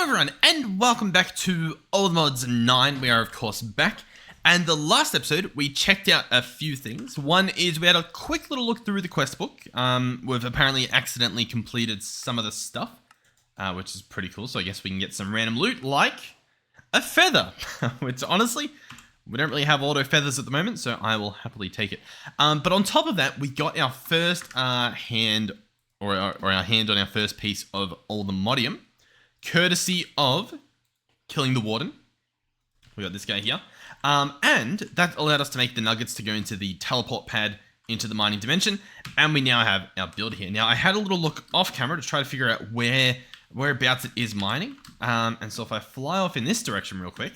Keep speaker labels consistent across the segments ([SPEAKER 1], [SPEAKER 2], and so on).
[SPEAKER 1] everyone, and welcome back to Old Mods 9. We are, of course, back. And the last episode, we checked out a few things. One is we had a quick little look through the quest book. We've apparently accidentally completed some of the stuff, which is pretty cool. So I guess we can get some random loot, like a feather, which honestly, we don't really have auto feathers at the moment, so I will happily take it. But on top of that, we got our first hand, or our hand on our first piece of all the modium, courtesy of killing the warden. We got this guy here. And that allowed us to make the nuggets to go into the teleport pad into the mining dimension. And we now have our build here. Now, I had a little look off camera to try to figure out whereabouts it is mining. And so if I fly off in this direction real quick,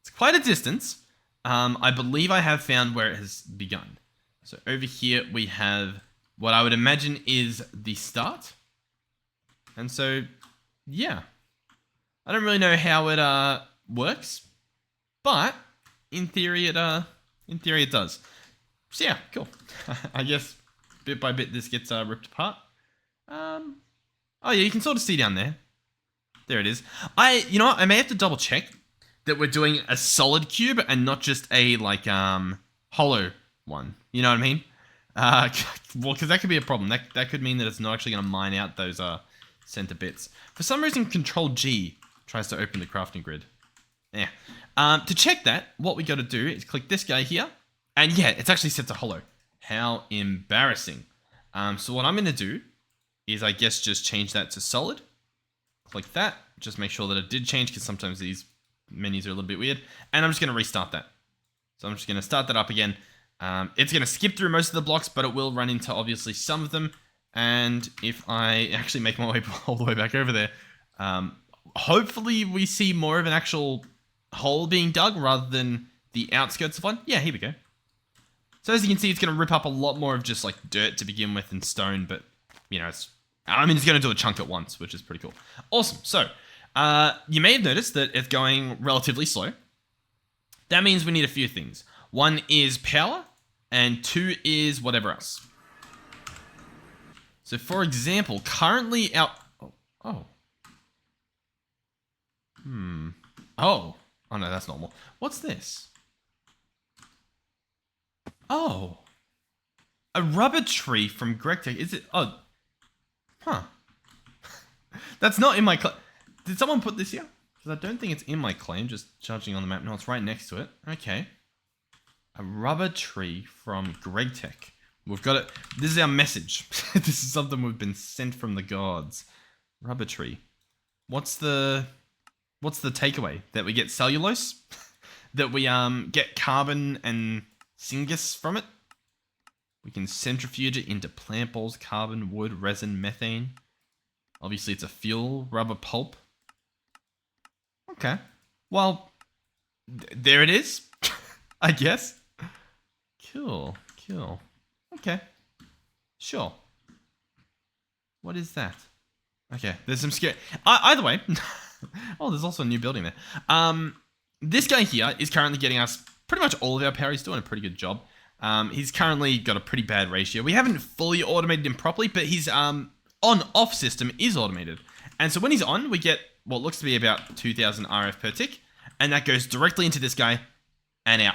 [SPEAKER 1] it's quite a distance. I believe I have found where it has begun. So over here, we have what I would imagine is the start. And so, yeah. I don't really know how it works, but in theory it does. So yeah, cool. I guess bit by bit this gets ripped apart. Oh yeah, you can sort of see down there. There it is. You know what? I may have to double check that we're doing a solid cube and not just a like hollow one. You know what I mean? Well, because that could be a problem. That could mean that it's not actually going to mine out those center bits. For some reason, Control G tries to open the crafting grid. Yeah. To check that, what we got to do is click this guy here, and yeah, it's actually set to hollow. How embarrassing. So what I'm going to do is, I guess, just change that to solid. Click that. Just make sure that it did change, because sometimes these menus are a little bit weird. And I'm just going to restart that. So I'm just going to start that up again. It's going to skip through most of the blocks, but it will run into, obviously, some of them. And if I actually make my way all the way back over there, hopefully we see more of an actual hole being dug rather than the outskirts of one. Yeah, here we go. So as you can see, it's going to rip up a lot more of just like dirt to begin with and stone, but you know, it's going to do a chunk at once, which is pretty cool. Awesome. So you may have noticed that it's going relatively slow. That means we need a few things. One is power, and two is whatever else. So for example, currently our... Oh, no, that's normal. What's this? Oh. A rubber tree from Gregtech. Is it? Oh. Huh. That's not in my claim. Did someone put this here? Because I don't think it's in my claim, just judging on the map. No, it's right next to it. Okay. A rubber tree from Gregtech. We've got it. This is our message. This is something we've been sent from the gods. Rubber tree. What's the takeaway? That we get cellulose? That we get carbon and syngas from it? We can centrifuge it into plant balls, carbon, wood, resin, methane. Obviously it's a fuel, rubber pulp. Okay. Well, there it is. I guess. Cool. Okay. Sure. What is that? Okay, there's some scare. Either way. Oh, there's also a new building there. This guy here is currently getting us pretty much all of our power. He's doing a pretty good job. He's currently got a pretty bad ratio. We haven't fully automated him properly, but his on-off system is automated. And so when he's on, we get what looks to be about 2,000 RF per tick. And that goes directly into this guy and out.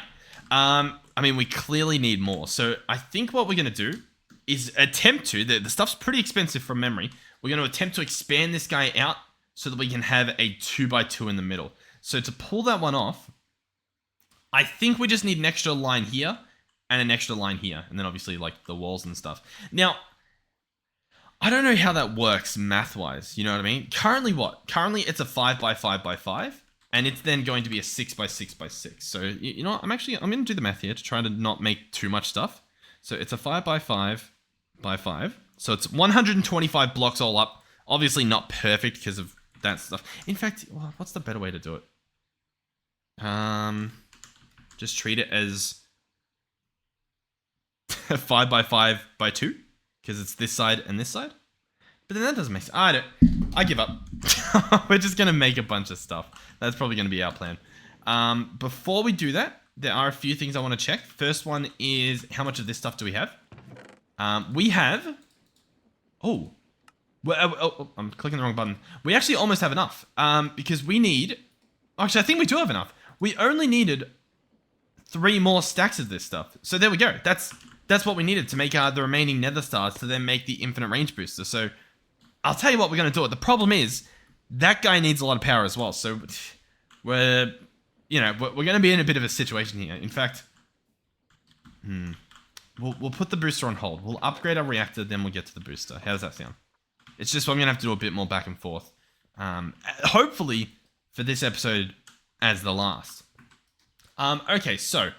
[SPEAKER 1] I mean, we clearly need more. So I think what we're going to do is attempt to... The stuff's pretty expensive from memory. We're going to attempt to expand this guy out so that we can have a 2x2 in the middle. So to pull that one off, I think we just need an extra line here and an extra line here. And then obviously like the walls and stuff. Now, I don't know how that works math-wise. You know what I mean? Currently what? Currently it's a 5x5x5. And it's then going to be a 6x6x6. So, you know what? I'm going to do the math here to try to not make too much stuff. So it's a 5x5x5. So it's 125 blocks all up. Obviously not perfect because of that stuff. In fact, well, what's the better way to do it? Just treat it as 5x5x2 because it's this side and this side. But then that doesn't make sense. I give up. We're just going to make a bunch of stuff. That's probably going to be our plan. Before we do that, there are a few things I want to check. First one is how much of this stuff do we have? We have I'm clicking the wrong button. We actually almost have enough. Because we need... Actually, I think we do have enough. We only needed 3 more stacks of this stuff. So there we go. That's what we needed to make the remaining nether stars to then make the infinite range booster. So I'll tell you what we're going to do. The problem is that guy needs a lot of power as well. So we're going to be in a bit of a situation here. In fact, we'll put the booster on hold. We'll upgrade our reactor, then we'll get to the booster. How does that sound? It's just I'm going to have to do a bit more back and forth. Hopefully for this episode as the last. Okay, so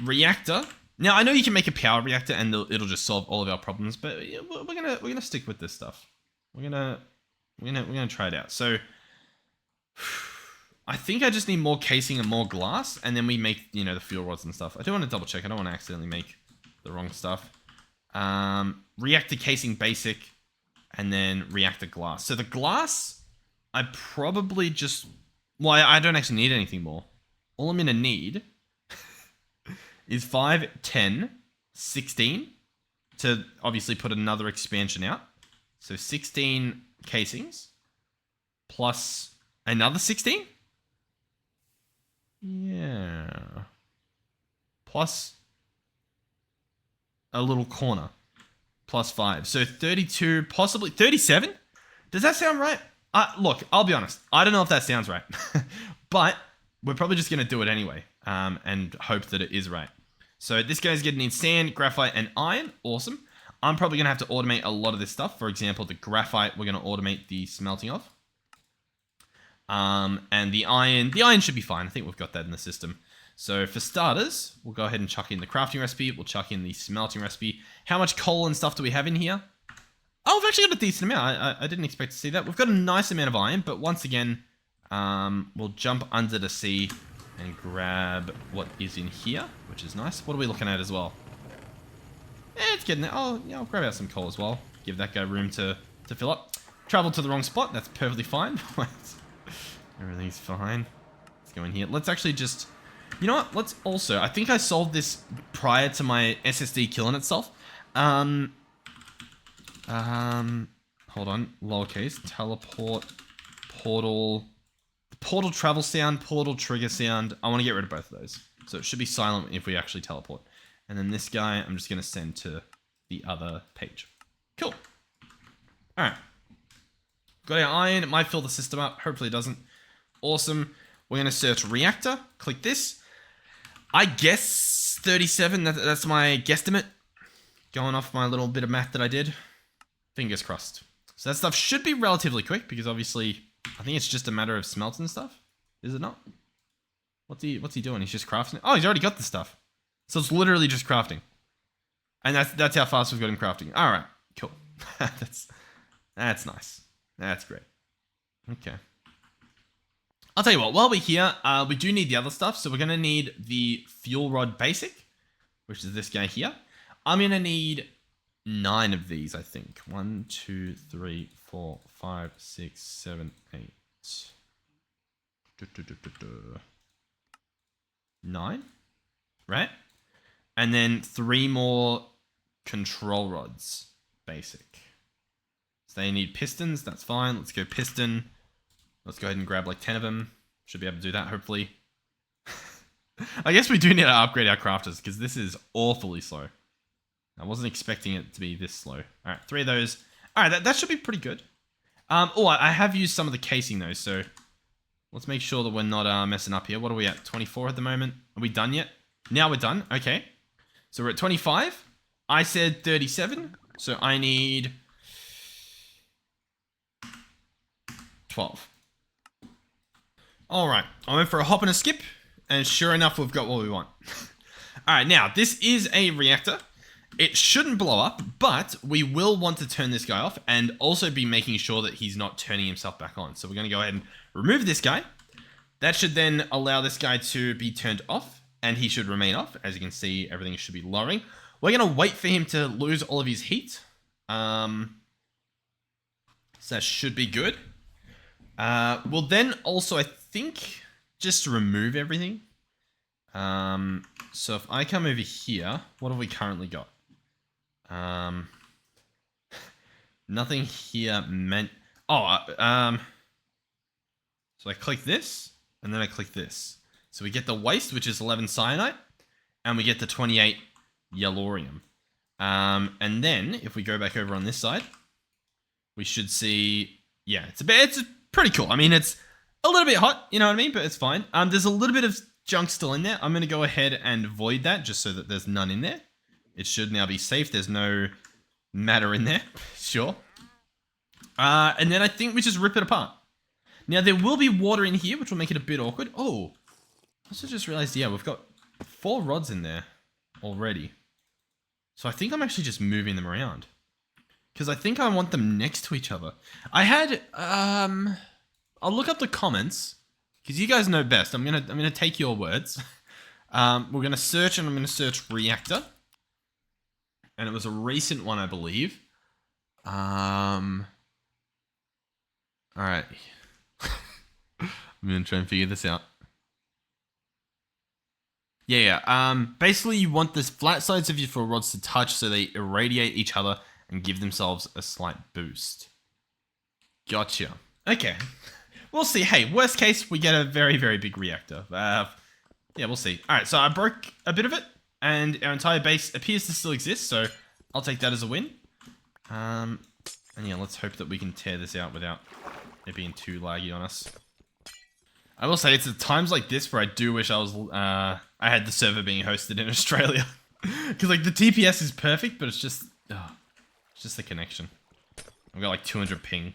[SPEAKER 1] reactor. Now I know you can make a power reactor and it'll just solve all of our problems, but we're gonna stick with this stuff. We're gonna try it out. So I think I just need more casing and more glass, and then we make the fuel rods and stuff. I do want to double check. I don't want to accidentally make the wrong stuff. Reactor casing basic, and then reactor glass. So the glass, I probably just... Well, I don't actually need anything more. All I'm going to need is 5, 10, 16 to obviously put another expansion out. So 16 casings plus another 16? Yeah. Plus a little corner. Plus 5. So 32, possibly 37? Does that sound right? Look, I'll be honest. I don't know if that sounds right. But we're probably just going to do it anyway. And hope that it is right. So this guy's going to need sand, graphite, and iron. Awesome. I'm probably going to have to automate a lot of this stuff. For example, the graphite, we're going to automate the smelting of. And the iron should be fine. I think we've got that in the system. So for starters, we'll go ahead and chuck in the crafting recipe. We'll chuck in the smelting recipe. How much coal and stuff do we have in here? Oh, we've actually got a decent amount. I didn't expect to see that. We've got a nice amount of iron, but once again, we'll jump under the sea and grab what is in here, which is nice. What are we looking at as well? It's getting there. Oh, yeah, I'll grab out some coal as well. Give that guy room to fill up. Travel to the wrong spot. That's perfectly fine. Everything's fine. Let's go in here. Let's actually just... You know what? Let's also... I think I solved this prior to my SSD killing itself. Hold on. Lowercase. Teleport. Portal. Portal travel sound. Portal trigger sound. I want to get rid of both of those. So it should be silent if we actually teleport. And then this guy, I'm just going to send to the other page. Cool. Alright. Got our iron. It might fill the system up. Hopefully it doesn't. Awesome. We're going to search reactor. Click this. I guess 37. That's my guesstimate. Going off my little bit of math that I did. Fingers crossed. So that stuff should be relatively quick because obviously I think it's just a matter of smelting stuff. Is it not? What's he doing? He's just crafting it. Oh, he's already got the stuff. So it's literally just crafting. And that's how fast we've got him crafting. All right. Cool. That's nice. That's great. Okay. I'll tell you what, while we're here, we do need the other stuff. So we're going to need the fuel rod basic, which is this guy here. I'm going to need 9 of these, I think. 1, 2, 3, 4, 5, 6, 7, 8. 9, right? And then 3 more control rods, basic. So they need pistons, that's fine. Let's go piston. Let's go ahead and grab like 10 of them. Should be able to do that, hopefully. I guess we do need to upgrade our crafters because this is awfully slow. I wasn't expecting it to be this slow. All right, 3 of those. All right, that should be pretty good. Oh, I have used some of the casing though, so let's make sure that we're not messing up here. What are we at? 24 at the moment. Are we done yet? Now we're done. Okay. So we're at 25. I said 37. So I need 12. All right. I went for a hop and a skip. And sure enough, we've got what we want. All right. Now, this is a reactor. It shouldn't blow up, but we will want to turn this guy off and also be making sure that he's not turning himself back on. So we're going to go ahead and remove this guy. That should then allow this guy to be turned off and he should remain off. As you can see, everything should be lowering. We're going to wait for him to lose all of his heat. So that should be good. We'll then also, I think, just remove everything. So if I come over here, what have we currently got? Nothing here meant... Oh, so I click this, and then I click this. So we get the waste, which is 11 cyanite, and we get the 28 yellorium. And then, if we go back over on this side, we should see... Yeah, it's pretty cool. I mean, it's a little bit hot, you know what I mean? But it's fine. There's a little bit of junk still in there. I'm going to go ahead and void that, just so that there's none in there. It should now be safe. There's no matter in there. Sure. And then I think we just rip it apart. Now, there will be water in here, which will make it a bit awkward. Oh, I also just realized, yeah, we've got 4 rods in there already. So I think I'm actually just moving them around. Because I think I want them next to each other. I had, I'll look up the comments. Because you guys know best. I'm gonna take your words. We're gonna search, and I'm gonna search reactor. And it was a recent one, I believe. Alright. I'm gonna try and figure this out. Yeah. Basically, you want the flat sides of your 4 rods to touch so they irradiate each other and give themselves a slight boost. Gotcha. Okay. We'll see. Hey, worst case, we get a very, very big reactor. Yeah, we'll see. Alright, so I broke a bit of it, and our entire base appears to still exist, so I'll take that as a win. And yeah, let's hope that we can tear this out without it being too laggy on us. I will say, it's at times like this where I do wish I was, I had the server being hosted in Australia. Because, like, the TPS is perfect, but it's just the connection. I've got, like, 200 ping.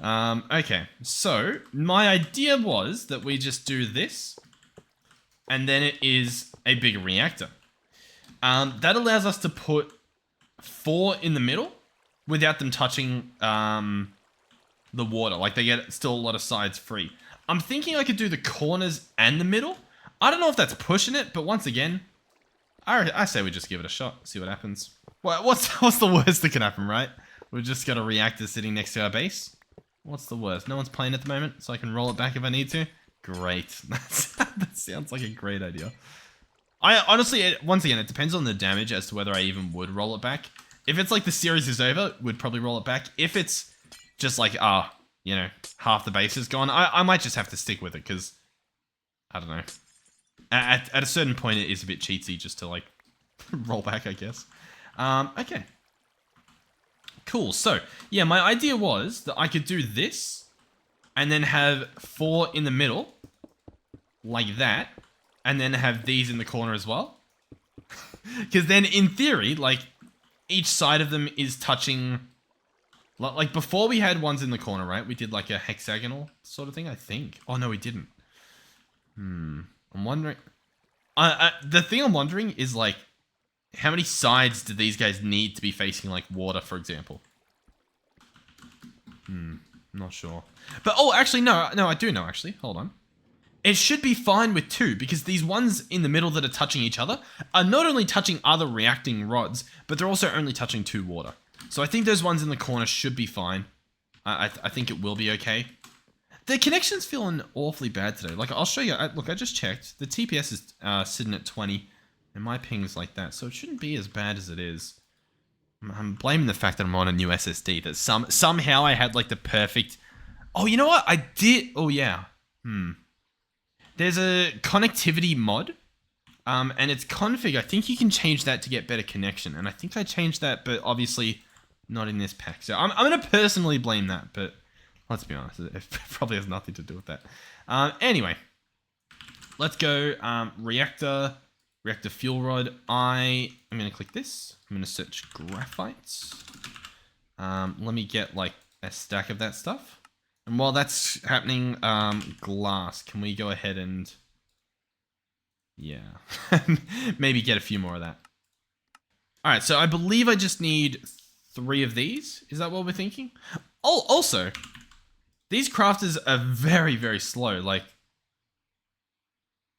[SPEAKER 1] Okay, so, my idea was that we just do this, and then it is a big reactor. That allows us to put 4 in the middle without them touching, the water. Like, they get still a lot of sides free. I'm thinking I could do the corners and the middle. I don't know if that's pushing it, but once again, I say we just give it a shot, see what happens. Well, what's the worst that can happen, right? We've just got a reactor sitting next to our base. What's the worst? No one's playing at the moment, so I can roll it back if I need to. Great. That sounds like a great idea. I honestly, once again, it depends on the damage as to whether I even would roll it back. If it's like the series is over, we'd probably roll it back. If it's just like, you know, half the base is gone, I might just have to stick with it, because, I don't know. At a certain point, it is a bit cheatsy just to, like, roll back, I guess. Okay. Cool. So, yeah, my idea was that I could do this, and then have 4 in the middle, like that, and then have these in the corner as well. Because then, in theory, like, each side of them is touching... Like, before we had ones in the corner, right? We did, like, a hexagonal sort of thing, I think. Oh, no, we didn't. I'm wondering... the thing I'm wondering is, like, how many sides do these guys need to be facing, like, water, for example? I'm not sure. But, oh, actually, no, I do know, actually. Hold on. It should be fine with 2, because these ones in the middle that are touching each other are not only touching other reacting rods, but they're also only touching 2 water. So I think those ones in the corner should be fine. I think it will be okay. The connection's feeling awfully bad today. Like, I'll show you. Look, I just checked. The TPS is sitting at 20, and my ping's like that. So it shouldn't be as bad as it is. I'm blaming the fact that I'm on a new SSD. That somehow I had, like, the perfect... Oh, you know what? I did... Oh, yeah. There's a connectivity mod. And it's config. I think you can change that to get better connection. And I think I changed that, but obviously... not in this pack. So I'm going to personally blame that, but let's be honest, it probably has nothing to do with that. Anyway, let's go reactor fuel rod. I'm going to click this. I'm going to search graphite. Let me get like a stack of that stuff. And while that's happening, glass, can we go ahead and, yeah, maybe get a few more of that. All right, so I believe I just need 3 of these. Is that what we're thinking? Oh, also, these crafters are very, very slow. Like,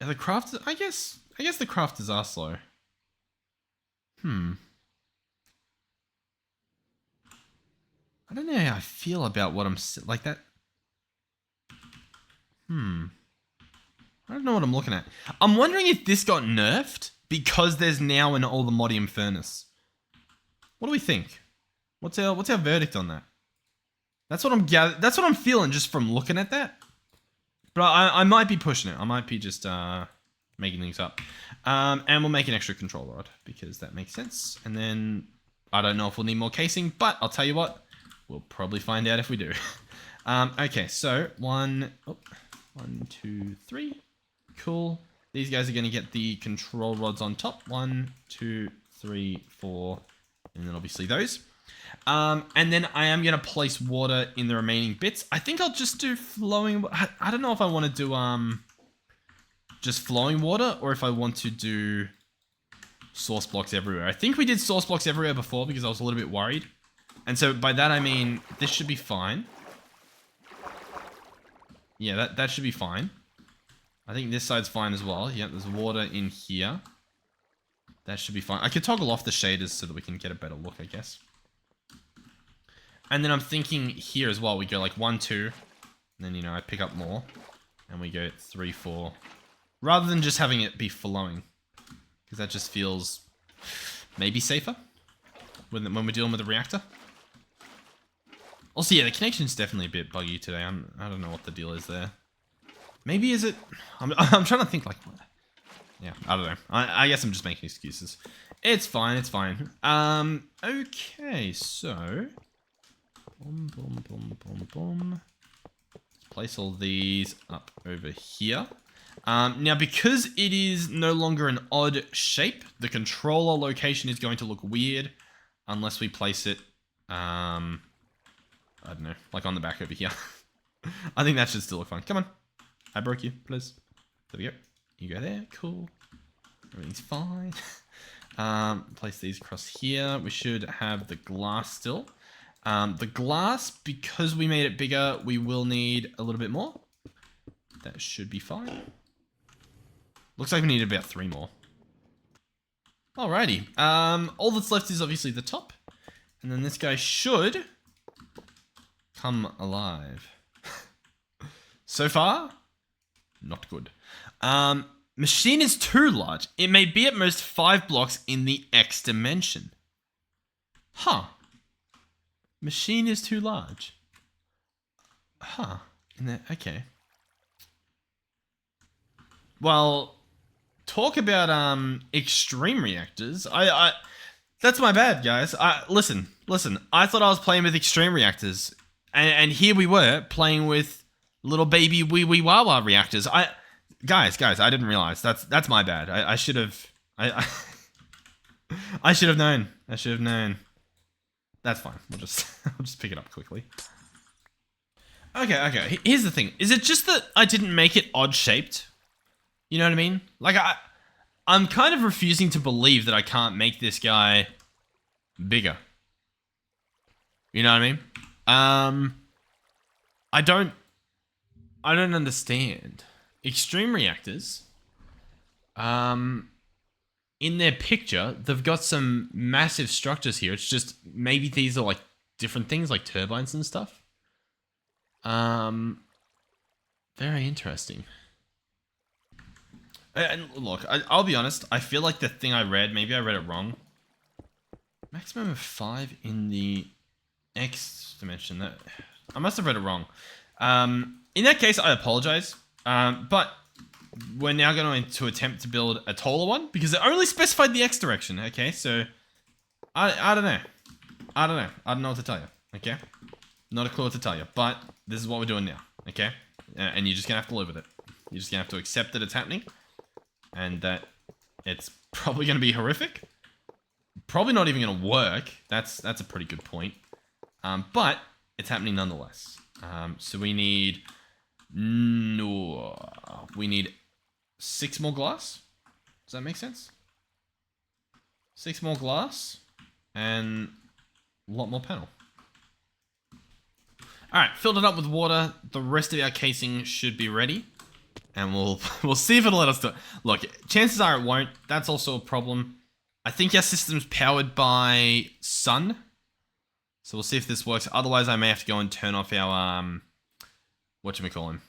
[SPEAKER 1] are the crafters... I guess the crafters are slow. I don't know how I feel about what I'm... like that... I don't know what I'm looking at. I'm wondering if this got nerfed because there's now an all-the-modium furnace. What do we think? What's our verdict on that? That's what I'm feeling just from looking at that. But I might be pushing it. I might be just making things up. And we'll make an extra control rod because that makes sense. And then I don't know if we'll need more casing, but I'll tell you what, we'll probably find out if we do. Okay, so 1, 2, 3. Cool. These guys are going to get the control rods on top. 1, 2, 3, 4, and then obviously those. And then I am going to place water in the remaining bits. I think I'll just do flowing. I don't know if I want to do just flowing water or if I want to do source blocks everywhere. I think we did source blocks everywhere before because I was a little bit worried. And so by that I mean this should be fine. Yeah, that should be fine. I think this side's fine as well. Yeah, there's water in here. That should be fine. I could toggle off the shaders so that we can get a better look, I guess. And then I'm thinking here as well, we go like 1, 2, and then, you know, I pick up more, and we go 3, 4, rather than just having it be flowing, because that just feels maybe safer when we're dealing with a reactor. Also, yeah, the connection's definitely a bit buggy today. I don't know what the deal is there. Maybe is it? I'm trying to think like, yeah, I don't know. I guess I'm just making excuses. It's fine. It's fine. Okay, so. Boom, boom, boom, boom, boom. Let's place all these up over here. Now, because it is no longer an odd shape, the controller location is going to look weird unless we place it, I don't know, like on the back over here. I think that should still look fine. Come on. I broke you, please. There we go. You go there. Cool. Everything's fine. Place these across here. We should have the glass still. The glass, because we made it bigger, we will need a little bit more. That should be fine. Looks like we need about 3 more. Alrighty. All that's left is obviously the top. And then this guy should come alive. So far, not good. Machine is too large. It may be at most 5 blocks in the X dimension. Huh. Machine is too large. Huh. Okay. Well, talk about extreme reactors. That's my bad, guys. Listen. I thought I was playing with extreme reactors, and here we were playing with little baby wee wee wah wah reactors. Guys, I didn't realize. That's my bad. I should have. I should have known. I should have known. That's fine. We'll just pick it up quickly. Okay. Here's the thing. Is it just that I didn't make it odd shaped? You know what I mean? Like I'm kind of refusing to believe that I can't make this guy bigger. You know what I mean? I don't understand. Extreme reactors, in their picture, they've got some massive structures here. It's just maybe these are like different things, like turbines and stuff. Very interesting. And look, I'll be honest. I feel like the thing I read, maybe I read it wrong. Maximum of 5 in the X dimension. I must have read it wrong. In that case, I apologize. But we're now going to attempt to build a taller one because it only specified the X direction. Okay, so I don't know. I don't know what to tell you. Okay, not a clue what to tell you. But this is what we're doing now. Okay, and you're just gonna have to live with it. You're just gonna have to accept that it's happening, and that it's probably gonna be horrific. Probably not even gonna work. That's a pretty good point. But it's happening nonetheless. So we need 6 more glass. Does that make sense? 6 more glass and a lot more panel. Alright, filled it up with water. The rest of our casing should be ready. And we'll see if it'll let us do it. Look, chances are it won't. That's also a problem. I think our system's powered by sun. So we'll see if this works. Otherwise, I may have to go and turn off our, whatchamacallin.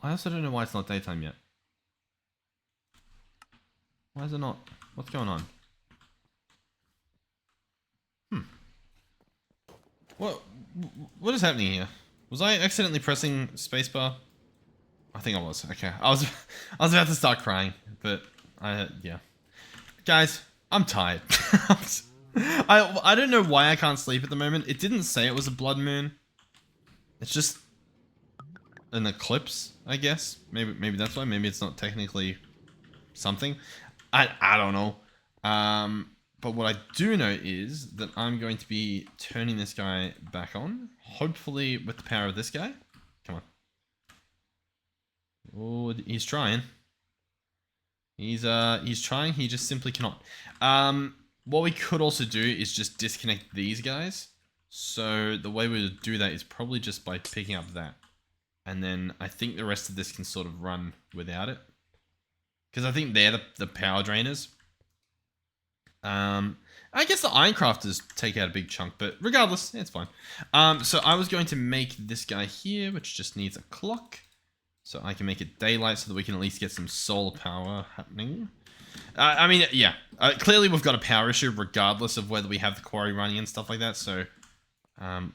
[SPEAKER 1] I also don't know why it's not daytime yet. Why is it not? What's going on? What is happening here? Was I accidentally pressing spacebar? I think I was. Okay, I was about to start crying, but yeah. Guys, I'm tired. I don't know why I can't sleep at the moment. It didn't say it was a blood moon. It's just an eclipse, I guess. Maybe that's why. Maybe it's not technically something. I don't know. But what I do know is that I'm going to be turning this guy back on. Hopefully with the power of this guy. Come on. Oh, he's trying. He's trying. He just simply cannot. What we could also do is just disconnect these guys. So the way we would do that is probably just by picking up that. And then I think the rest of this can sort of run without it. Because I think they're the power drainers. I guess the Ironcrafters take out a big chunk, but regardless, it's fine. So I was going to make this guy here, which just needs a clock. So I can make it daylight so that we can at least get some solar power happening. I mean, yeah. Clearly we've got a power issue regardless of whether we have the quarry running and stuff like that. So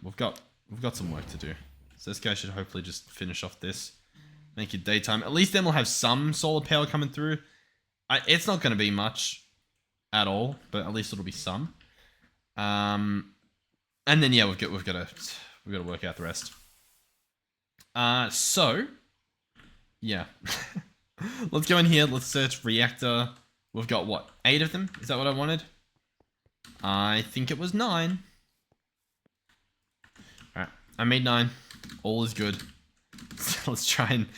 [SPEAKER 1] we've got some work to do. So this guy should hopefully just finish off this. Make it daytime. At least then we'll have some solar power coming through. It's not going to be much at all, but at least it'll be some. And then yeah, we've got to work out the rest. So yeah. Let's go in here. Let's search reactor. We've got what? 8 of them? Is that what I wanted? I think it was 9. Alright. I made 9. All is good. So let's try and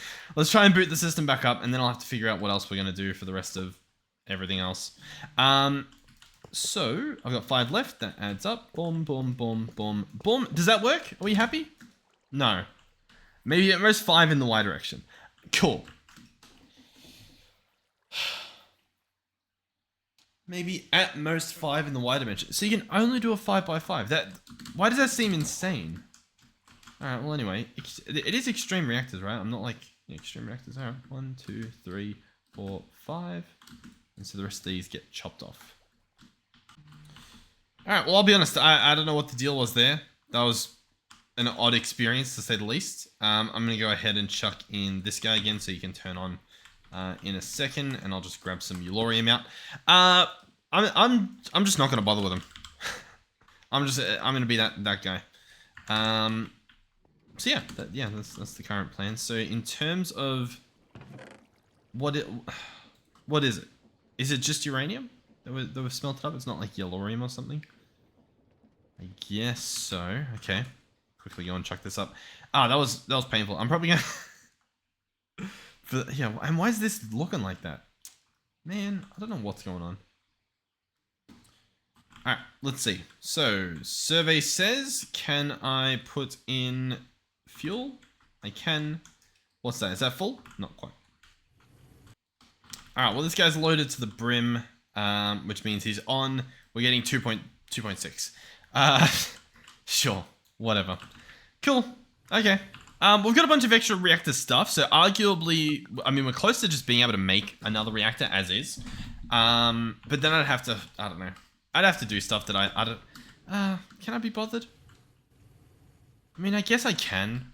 [SPEAKER 1] boot the system back up, and then I'll have to figure out what else we're gonna do for the rest of everything else. So I've got 5 left. That adds up. Boom, boom, boom, boom, boom. Does that work? Are we happy? No. Maybe at most 5 in the Y direction. Cool. Maybe at most 5 in the Y dimension. So you can only do a 5x5. Why does that seem insane? Alright, well anyway. It is extreme reactors, right? I'm not like extreme reactors. Alright, 1, 2, 3, 4, 5. And so the rest of these get chopped off. Alright, well I'll be honest. I don't know what the deal was there. That was an odd experience to say the least. I'm going to go ahead and chuck in this guy again so you can turn on in a second, and I'll just grab some Eulorium out. I'm just not going to bother with him. I'm going to be that guy. So yeah, that's the current plan. So in terms of what is it? Is it just uranium that was smelted up? It's not like Yellorium or something. I guess so. Okay. Quickly go and chuck this up. Ah, that was painful. I'm probably gonna. Yeah, and why is this looking like that? Man, I don't know what's going on. Alright, let's see. So, survey says, can I put in fuel? I can. What's that? Is that full? Not quite. Alright, well this guy's loaded to the brim, which means he's on. We're getting 2.6. Sure, whatever. Cool. Okay. We've got a bunch of extra reactor stuff, so arguably, I mean, we're close to just being able to make another reactor as is. But then I'd have to, I don't know. I'd have to do stuff that I don't, can I be bothered? I mean, I guess I can.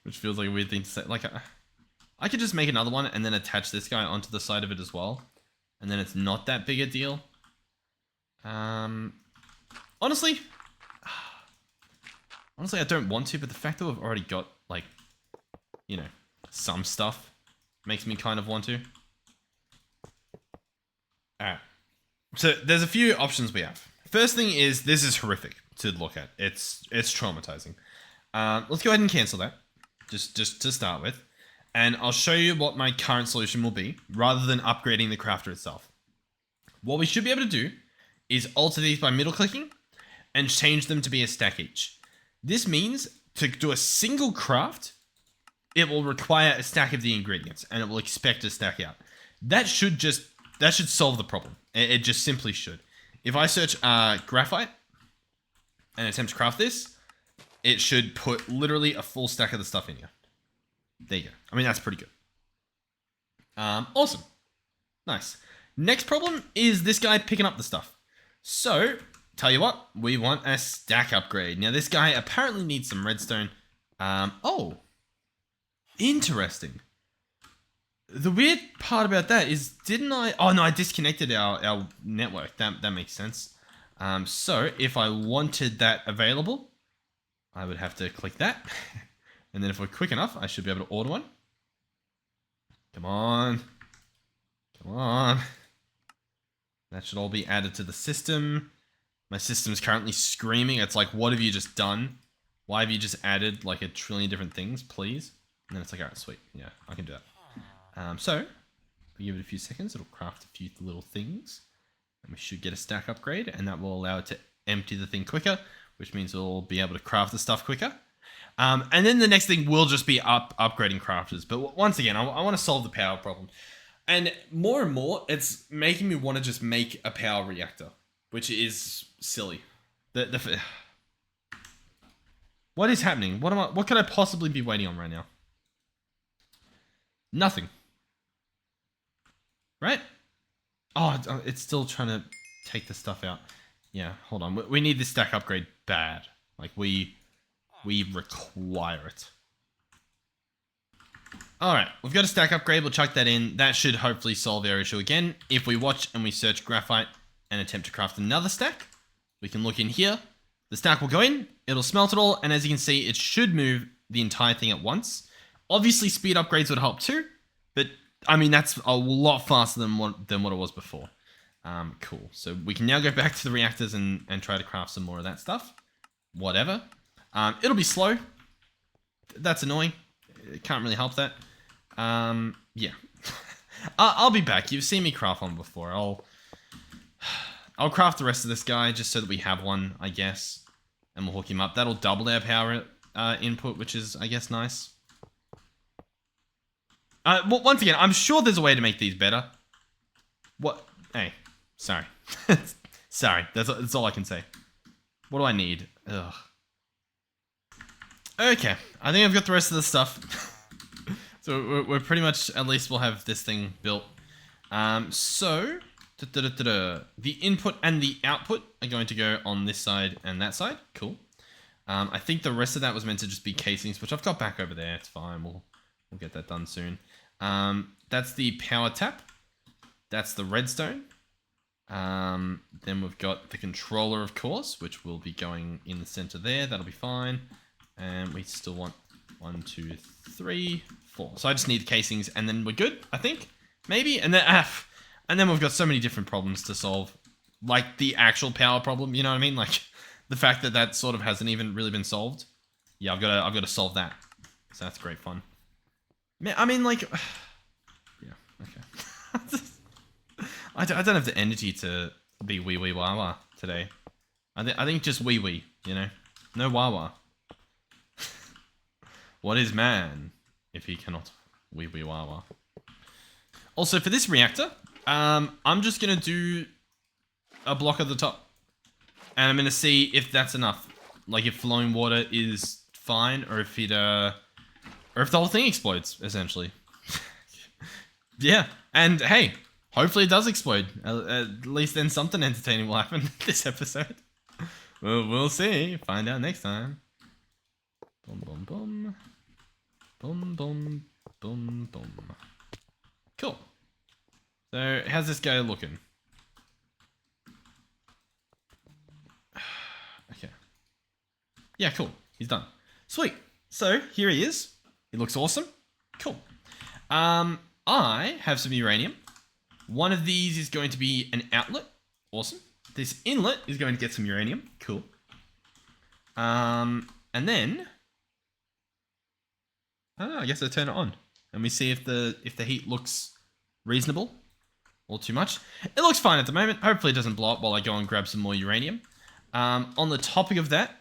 [SPEAKER 1] Which feels like a weird thing to say. Like, I could just make another one and then attach this guy onto the side of it as well. And then it's not that big a deal. Honestly, I don't want to, but the fact that we've already got, like, you know, some stuff makes me kind of want to. Alright. So, there's a few options we have. First thing is, this is horrific to look at. It's traumatizing. Let's go ahead and cancel that. Just to start with. And I'll show you what my current solution will be, rather than upgrading the crafter itself. What we should be able to do is alter these by middle clicking and change them to be a stack each. This means to do a single craft, it will require a stack of the ingredients and it will expect a stack out. That should solve the problem. It just simply should. If I search graphite and attempt to craft this, it should put literally a full stack of the stuff in here. There you go. I mean, that's pretty good. Awesome. Nice. Next problem is this guy picking up the stuff. So, tell you what, we want a stack upgrade. Now, this guy apparently needs some redstone. Oh, interesting. The weird part about that is, didn't I... Oh, no, I disconnected our network. That makes sense. So, if I wanted that available, I would have to click that. And then if we're quick enough, I should be able to order one. Come on. Come on. That should all be added to the system. My system's currently screaming. It's like, what have you just done? Why have you just added like a trillion different things, please? And then it's like, all right, sweet. Yeah, I can do that. So, we give it a few seconds. It'll craft a few little things. And we should get a stack upgrade. And that will allow it to empty the thing quicker, which means we'll be able to craft the stuff quicker. And then the next thing will just be upgrading crafters. But once again, I want to solve the power problem. And more, it's making me want to just make a power reactor, which is silly. What is happening? What could I possibly be waiting on right now? Nothing. Right? Oh, it's still trying to take the stuff out. Yeah, hold on. We need this stack upgrade bad. Like, we require it. Alright, we've got a stack upgrade. We'll chuck that in. That should hopefully solve our issue again. If we watch and we search graphite and attempt to craft another stack, we can look in here. The stack will go in. It'll smelt it all. And as you can see, it should move the entire thing at once. Obviously, speed upgrades would help too. But, I mean, that's a lot faster than what it was before. Cool. So we can now go back to the reactors and try to craft some more of that stuff. Whatever. It'll be slow. That's annoying. It can't really help that. Yeah. I'll be back. You've seen me craft one before. I'll craft the rest of this guy just so that we have one, I guess. And we'll hook him up. That'll double our power input, which is, I guess, nice. Well, once again, I'm sure there's a way to make these better. What? Hey, sorry. Sorry, that's all I can say. What do I need? Ugh. Okay, I think I've got the rest of the stuff. So we're pretty much, at least we'll have this thing built. So, the input and the output are going to go on this side and that side. Cool. I think the rest of that was meant to just be casings, which I've got back over there. It's fine. We'll get that done soon. That's the power tap. That's the redstone. Then we've got the controller, of course, which will be going in the center there. That'll be fine. And we still want 1, 2, 3, 4. So I just need the casings, and then we're good, I think. Maybe. And then we've got so many different problems to solve. Like the actual power problem, you know what I mean? Like the fact that sort of hasn't even really been solved. Yeah, I've got to solve that. So that's great fun. I mean, like, yeah, okay. I don't have the energy to be wee wah wah today. I think just wee, you know, no wah wah. What is man if he cannot wee wah wah? Also, for this reactor, I'm just gonna do a block at the top, and I'm gonna see if that's enough. Like if flowing water is fine, or if the whole thing explodes, essentially. Yeah, and hey, hopefully it does explode. At least then something entertaining will happen this episode. We'll see. Find out next time. Boom, boom, boom. Boom, boom, boom, boom. Cool. So, how's this guy looking? Okay. Yeah, cool. He's done. Sweet. So, here he is. He looks awesome. Cool. I have some uranium. One of these is going to be an outlet. Awesome. This inlet is going to get some uranium. Cool. And then I don't know, I guess I turn it on and we see if the heat looks reasonable or too much. It looks fine at the moment. Hopefully it doesn't blow up while I go and grab some more uranium. On the topic of that,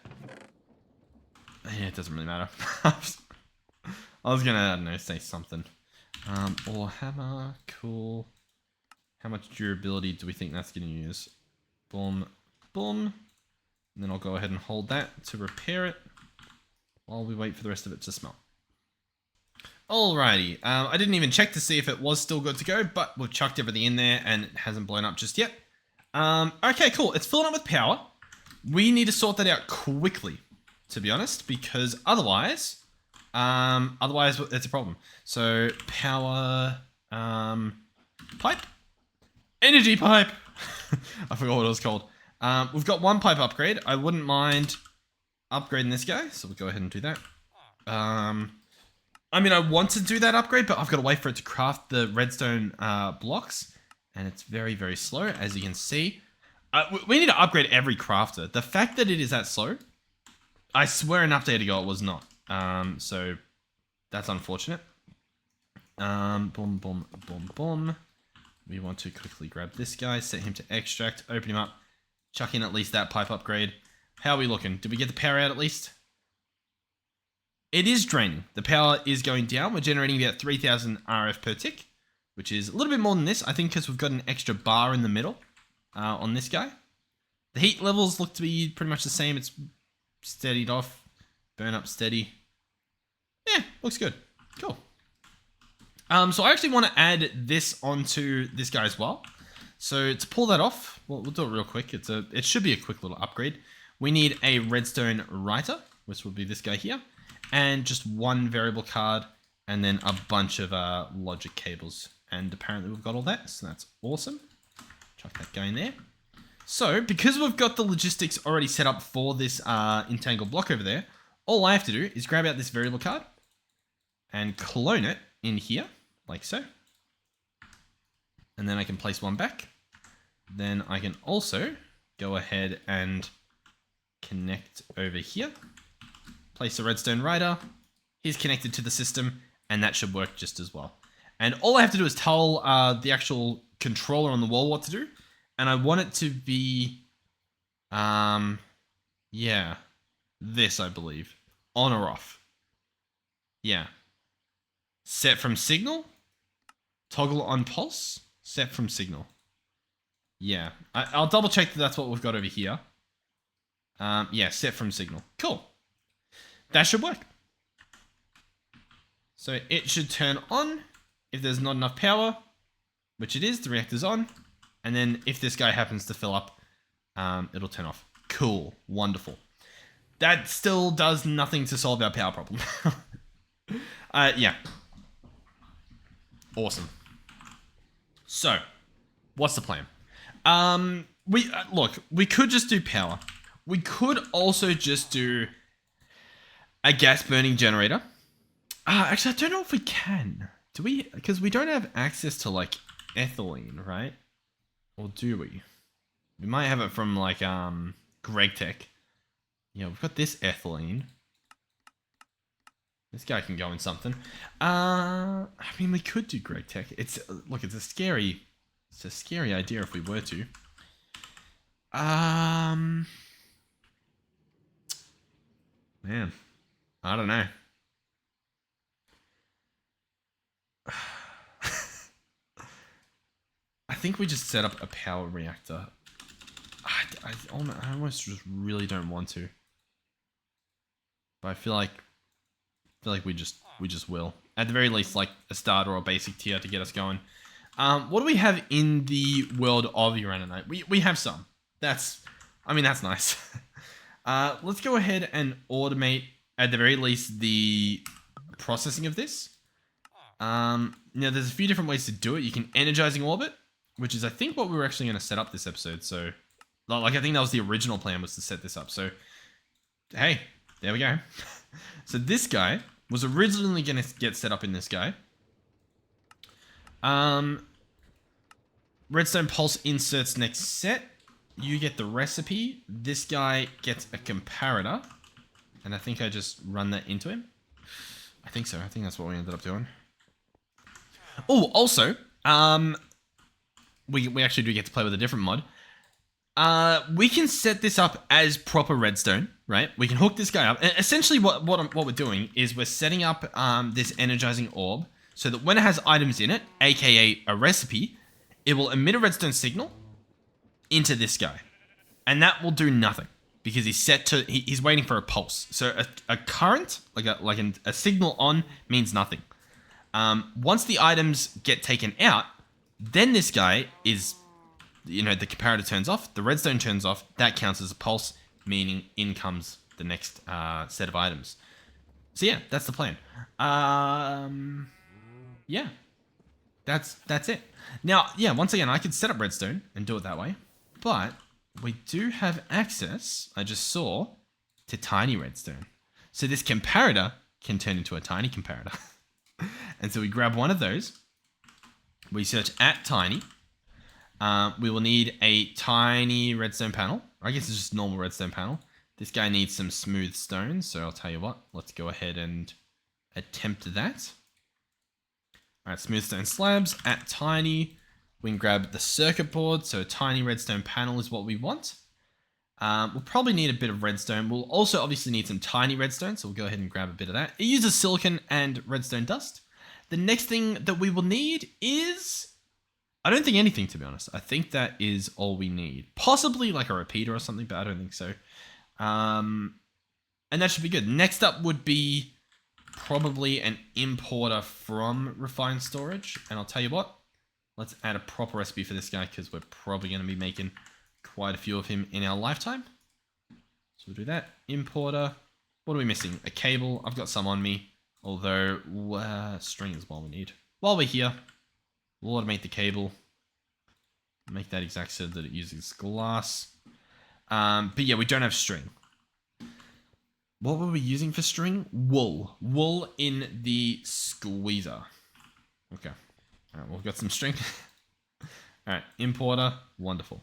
[SPEAKER 1] yeah, it doesn't really matter. I was gonna, I don't know, say something. Or hammer, cool. How much durability do we think that's gonna use? Boom, boom. And then I'll go ahead and hold that to repair it while we wait for the rest of it to smelt. Alrighty, I didn't even check to see if it was still good to go, but we've chucked everything in there and it hasn't blown up just yet. Okay, cool. It's filling up with power. We need to sort that out quickly, to be honest, because otherwise it's a problem. So power, pipe, energy pipe. I forgot what it was called. We've got one pipe upgrade. I wouldn't mind upgrading this guy, so we'll go ahead and do that. I mean, I want to do that upgrade, but I've got to wait for it to craft the redstone blocks, and it's very, very slow, as you can see. We need to upgrade every crafter. The fact that it is that slow, I swear an update ago it was not. So that's unfortunate. Boom, boom, boom, boom. We want to quickly grab this guy, set him to extract, open him up, chuck in at least that pipe upgrade. How are we looking? Did we get the power out at least? It is draining. The power is going down. We're generating about 3,000 RF per tick, which is a little bit more than this, I think, because we've got an extra bar in the middle on this guy. The heat levels look to be pretty much the same. It's steadied off, burn up steady. Yeah, looks good. Cool. So I actually want to add this onto this guy as well. So to pull that off, we'll do it real quick. It should be a quick little upgrade. We need a redstone writer, which will be this guy here, and just one variable card, and then a bunch of logic cables. And apparently we've got all that, so that's awesome. Chuck that guy in there. So because we've got the logistics already set up for this entangled block over there, all I have to do is grab out this variable card and clone it in here, like so. And then I can place one back. Then I can also go ahead and connect over here. Place a redstone writer. He's connected to the system, and that should work just as well. And all I have to do is tell the actual controller on the wall what to do. And I want it to be, yeah, this, I believe. On or off. Yeah. Set from signal. Toggle on pulse. Set from signal. Yeah. I'll double check that that's what we've got over here. Yeah, set from signal. Cool. That should work. So it should turn on if there's not enough power, which it is. The reactor's on. And then if this guy happens to fill up, it'll turn off. Cool. Wonderful. That still does nothing to solve our power problem. Yeah. Awesome. So, what's the plan? Look, we could just do power. We could also just do a gas burning generator. Actually, I don't know if we can. Do we? Because we don't have access to like ethylene, right? Or do we? We might have it from like GregTech. Yeah, we've got this ethylene. This guy can go in something. I mean, we could do GregTech. Look, it's a scary idea if we were to. Man, I don't know. I think we just set up a power reactor. I almost just really don't want to. But I feel like we just will. At the very least, like a starter or a basic tier to get us going. What do we have in the world of uraninite? We have some. That's nice. Let's go ahead and automate, at the very least, the processing of this. Now, there's a few different ways to do it. You can energizing orbit, which is, I think, what we were actually going to set up this episode. So, like, I think that was the original plan, was to set this up. So, hey, there we go. So this guy was originally going to get set up in this guy. Redstone pulse inserts next set. You get the recipe. This guy gets a comparator. And I think I just run that into him. I think so. I think that's what we ended up doing. Oh, also, we actually do get to play with a different mod. We can set this up as proper redstone, right? We can hook this guy up. And essentially what we're doing is we're setting up this energizing orb so that when it has items in it, aka a recipe, it will emit a redstone signal into this guy. And that will do nothing because he's waiting for a pulse. So a current, like a signal on, means nothing. Once the items get taken out, then this guy is, the comparator turns off, the redstone turns off, that counts as a pulse, meaning in comes the next set of items. So yeah, that's the plan. Yeah, that's it. Now, yeah, once again, I could set up redstone and do it that way, but we do have access, I just saw, to tiny redstone. So this comparator can turn into a tiny comparator. And so we grab one of those, we search at tiny. We will need a tiny redstone panel. I guess it's just normal redstone panel. This guy needs some smooth stone, so I'll tell you what, let's go ahead and attempt that. All right, smooth stone slabs at tiny. We can grab the circuit board, so a tiny redstone panel is what we want. We'll probably need a bit of redstone. We'll also obviously need some tiny redstone, so we'll go ahead and grab a bit of that. It uses silicon and redstone dust. The next thing that we will need is... I don't think anything, to be honest. I think that is all we need. Possibly like a repeater or something, but I don't think so. And that should be good. Next up would be probably an importer from refined storage. And I'll tell you what, let's add a proper recipe for this guy because we're probably going to be making quite a few of him in our lifetime. So we'll do that. Importer. What are we missing? A cable. I've got some on me. Although, string is what we need. While we're here, we'll automate the cable. Make that exact so that it uses glass. But yeah, we don't have string. What were we using for string? Wool. Wool in the squeezer. Okay. All right, we've got some string. All right, importer. Wonderful.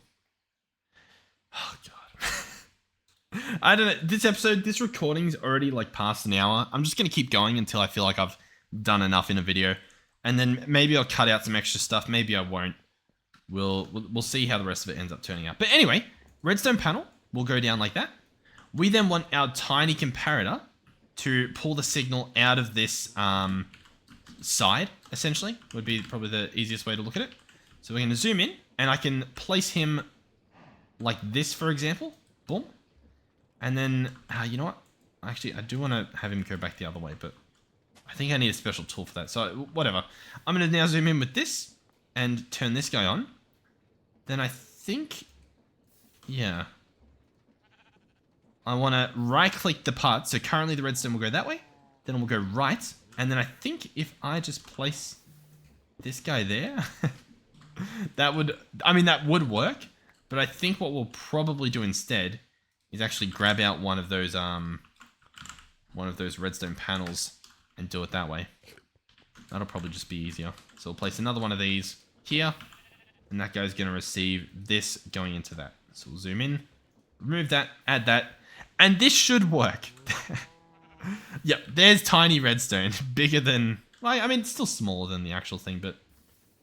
[SPEAKER 1] Oh, God. I don't know. This recording's already like past an hour. I'm just going to keep going until I feel like I've done enough in a video. And then maybe I'll cut out some extra stuff. Maybe I won't. We'll see how the rest of it ends up turning out. But anyway, redstone panel will go down like that. We then want our tiny comparator to pull the signal out of this side, essentially. Would be probably the easiest way to look at it. So we're going to zoom in, and I can place him like this, for example. Boom. And then, you know what? Actually, I do want to have him go back the other way, but I think I need a special tool for that. So whatever. I'm going to now zoom in with this and turn this guy on. Then I think, yeah. I want to right click the part. So currently the redstone will go that way. Then it will go right. And then I think if I just place this guy there, that would work. But I think what we'll probably do instead is actually grab out one of those redstone panels and do it that way. That'll probably just be easier. So we'll place another one of these here, and that guy's going to receive this going into that. So we'll zoom in, remove that, add that, and this should work. Yep, there's tiny redstone, bigger than, well, I mean, it's still smaller than the actual thing, but,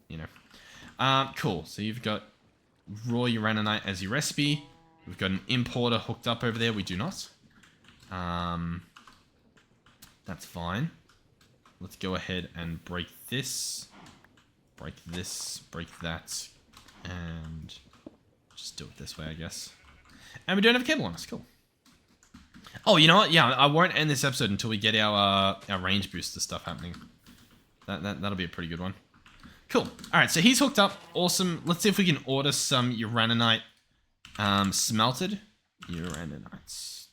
[SPEAKER 1] you know. Cool, so you've got raw uraninite as your recipe. We've got an importer hooked up over there. We do not. That's fine. Let's go ahead and break this, break that, and just do it this way, I guess. And we don't have a cable on us. Cool. Oh, you know what? Yeah, I won't end this episode until we get our range booster stuff happening. That'll be a pretty good one. Cool. All right, so he's hooked up. Awesome. Let's see if we can order some uraninite smelted. Uraninites.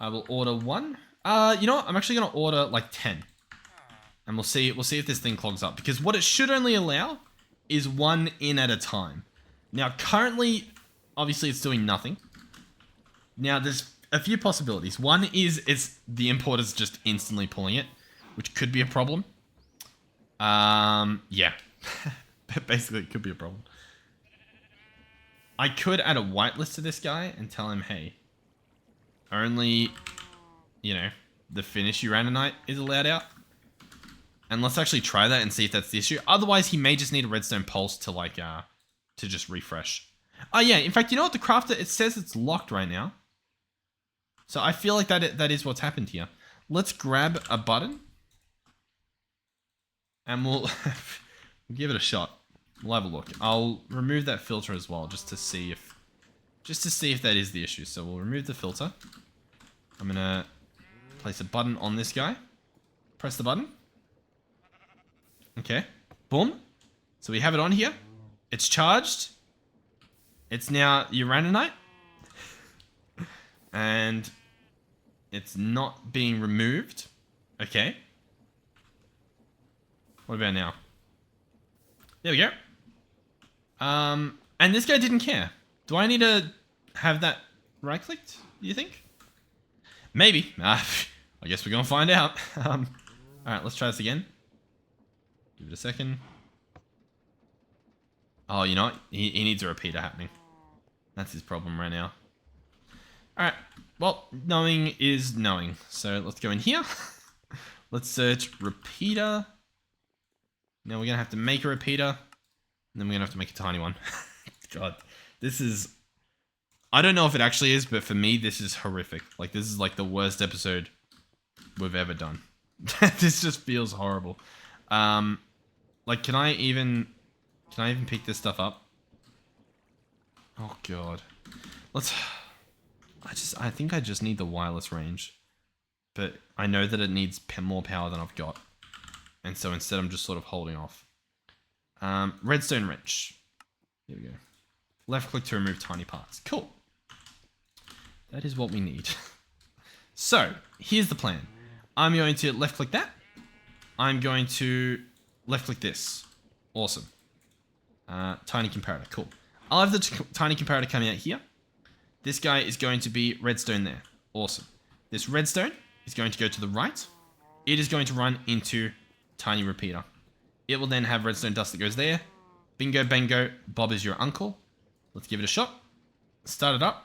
[SPEAKER 1] I will order one. You know what? I'm actually going to order like 10. And we'll see if this thing clogs up. Because what it should only allow is one in at a time. Now, currently, obviously, it's doing nothing. Now, there's a few possibilities. One is the importer's just instantly pulling it, which could be a problem. Yeah. Basically, it could be a problem. I could add a whitelist to this guy and tell him, hey, only, you know, the finished uraninite is allowed out. And let's actually try that and see if that's the issue. Otherwise, he may just need a redstone pulse to like, to just refresh. Oh yeah, in fact, you know what? The crafter, it says it's locked right now. So I feel like that is what's happened here. Let's grab a button. And we'll give it a shot. We'll have a look. I'll remove that filter as well, just to see if that is the issue. So we'll remove the filter. I'm gonna place a button on this guy. Press the button. Okay. Boom. So we have it on here. It's charged. It's now uraninite. And it's not being removed. Okay. What about now? There we go. And this guy didn't care. Do I need to have that right-clicked, do you think? Maybe. I guess we're gonna find out. Alright, let's try this again. Give it a second. Oh, you know what? He needs a repeater happening. That's his problem right now. Alright, well, knowing is knowing. So let's go in here. Let's search repeater. Now we're gonna have to make a repeater. And then we're gonna have to make a tiny one. God, this is... I don't know if it actually is, but for me, this is horrific. Like, this is like the worst episode we've ever done. This just feels horrible. Like, can I even pick this stuff up? Oh God. I think I just need the wireless range. But I know that it needs more power than I've got. And so instead I'm just sort of holding off. Redstone wrench. Here we go. Left click to remove tiny parts. Cool. That is what we need. So, here's the plan. I'm going to left click that. I'm going to left click this. Awesome. Tiny comparator. Cool. I'll have the tiny comparator coming out here. This guy is going to be redstone there. Awesome. This redstone is going to go to the right. It is going to run into tiny repeater. It will then have redstone dust that goes there. Bingo, bango. Bob is your uncle. Let's give it a shot. Start it up.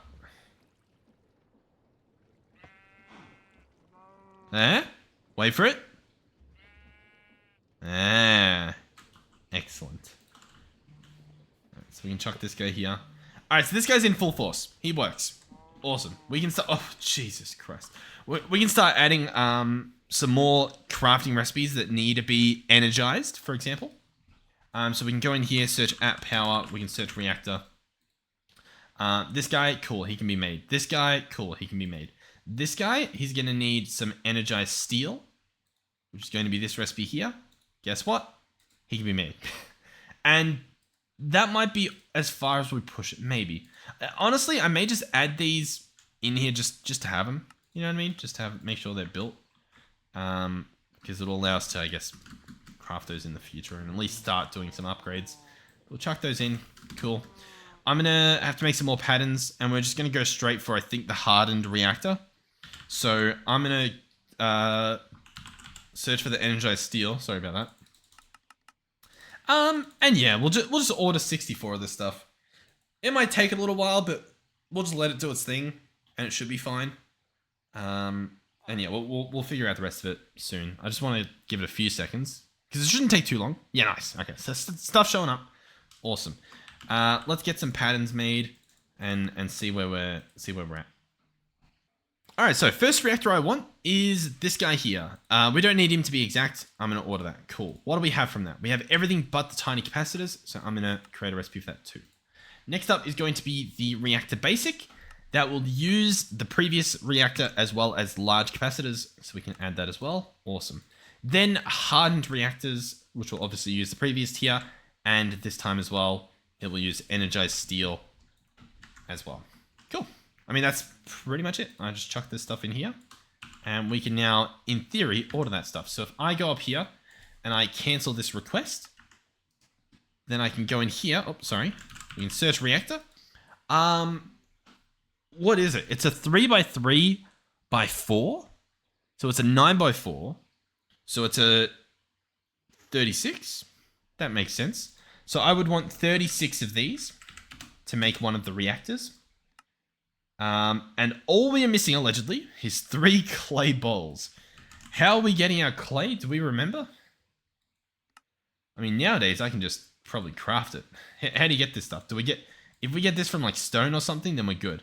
[SPEAKER 1] Wait for it. Excellent. Right, so we can chuck this guy here. Alright, so this guy's in full force. He works. Awesome. We can start... Oh, Jesus Christ. We can start adding some more crafting recipes that need to be energized, for example. So we can go in here, search at power. We can search reactor. This guy, cool, he can be made. This guy, cool, he can be made. This guy, he's going to need some energized steel, which is going to be this recipe here. Guess what? He can be made. And that might be as far as we push it, maybe. Honestly, I may just add these in here just to have them. You know what I mean? Just to make sure they're built. Because it'll allow us to, I guess, craft those in the future and at least start doing some upgrades. We'll chuck those in. Cool. I'm going to have to make some more patterns, and we're just going to go straight for, I think, the hardened reactor. So I'm going to search for the energized steel. Sorry about that. And yeah, we'll just order 64 of this stuff. It might take a little while, but we'll just let it do its thing, and it should be fine. And yeah, we'll figure out the rest of it soon. I just want to give it a few seconds because it shouldn't take too long. Yeah, nice. Okay, so stuff showing up. Awesome. Let's get some patterns made and see where we're at. All right, so first reactor I want is this guy here. We don't need him to be exact. I'm going to order that. Cool. What do we have from that? We have everything but the tiny capacitors, so I'm going to create a recipe for that too. Next up is going to be the reactor basic. That will use the previous reactor as well as large capacitors, so we can add that as well. Awesome. Then hardened reactors, which will obviously use the previous tier, and this time as well, it will use energized steel as well. Cool. I mean, that's pretty much it. I just chuck this stuff in here, and we can now, in theory, order that stuff. So if I go up here and I cancel this request, then I can go in here. Oh, sorry. We can search reactor. What is it? It's a 3x3x4. So it's a 9x4. So it's a 36. That makes sense. So I would want 36 of these to make one of the reactors. And all we are missing, allegedly, is 3 clay balls. How are we getting our clay? Do we remember? I mean, nowadays I can just probably craft it. How do you get this stuff? If we get this from like stone or something, then we're good.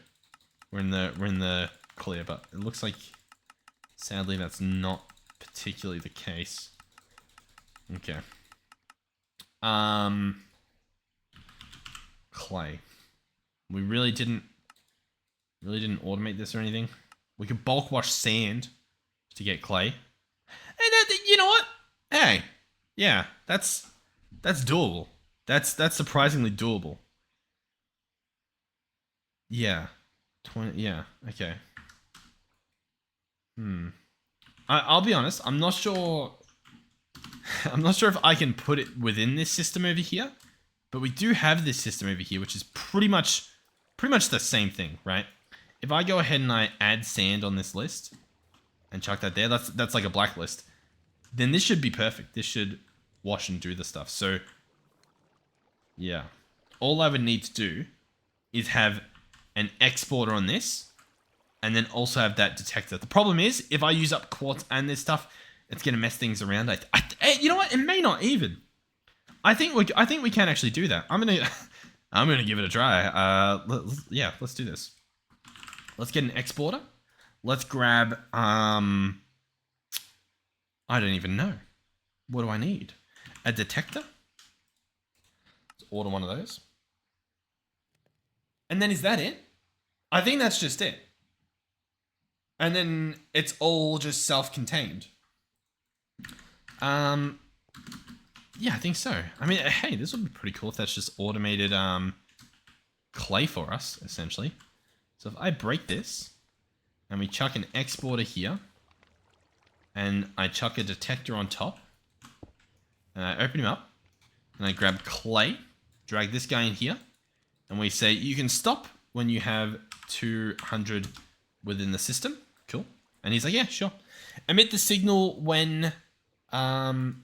[SPEAKER 1] We're in the clear, but it looks like, sadly, that's not particularly the case. Okay. Clay. We really didn't automate this or anything. We could bulk wash sand to get clay. And you know what? Hey, yeah, that's doable. That's surprisingly doable. Yeah. 20, yeah, okay. I'll be honest. I'm not sure. I'm not sure if I can put it within this system over here, but we do have this system over here, which is pretty much the same thing, right? If I go ahead and I add sand on this list and chuck that there, that's like a blacklist. Then this should be perfect. This should wash and do the stuff. So, yeah. All I would need to do is have an exporter on this and then also have that detector. The problem is, if I use up quartz and this stuff, it's going to mess things around. You know what? It may not even. I think we can actually do that. I'm gonna give it a try. Let's do this. Let's get an exporter. Let's grab I don't even know. What do I need? A detector? Let's order one of those. And then is that it? I think that's just it. And then it's all just self-contained. Yeah, I think so. I mean, hey, this would be pretty cool if that's just automated clay for us, essentially. So if I break this, and we chuck an exporter here, and I chuck a detector on top, and I open him up, and I grab clay, drag this guy in here, and we say, you can stop when you have 200 within the system. Cool. And he's like, yeah, sure. Emit the signal when above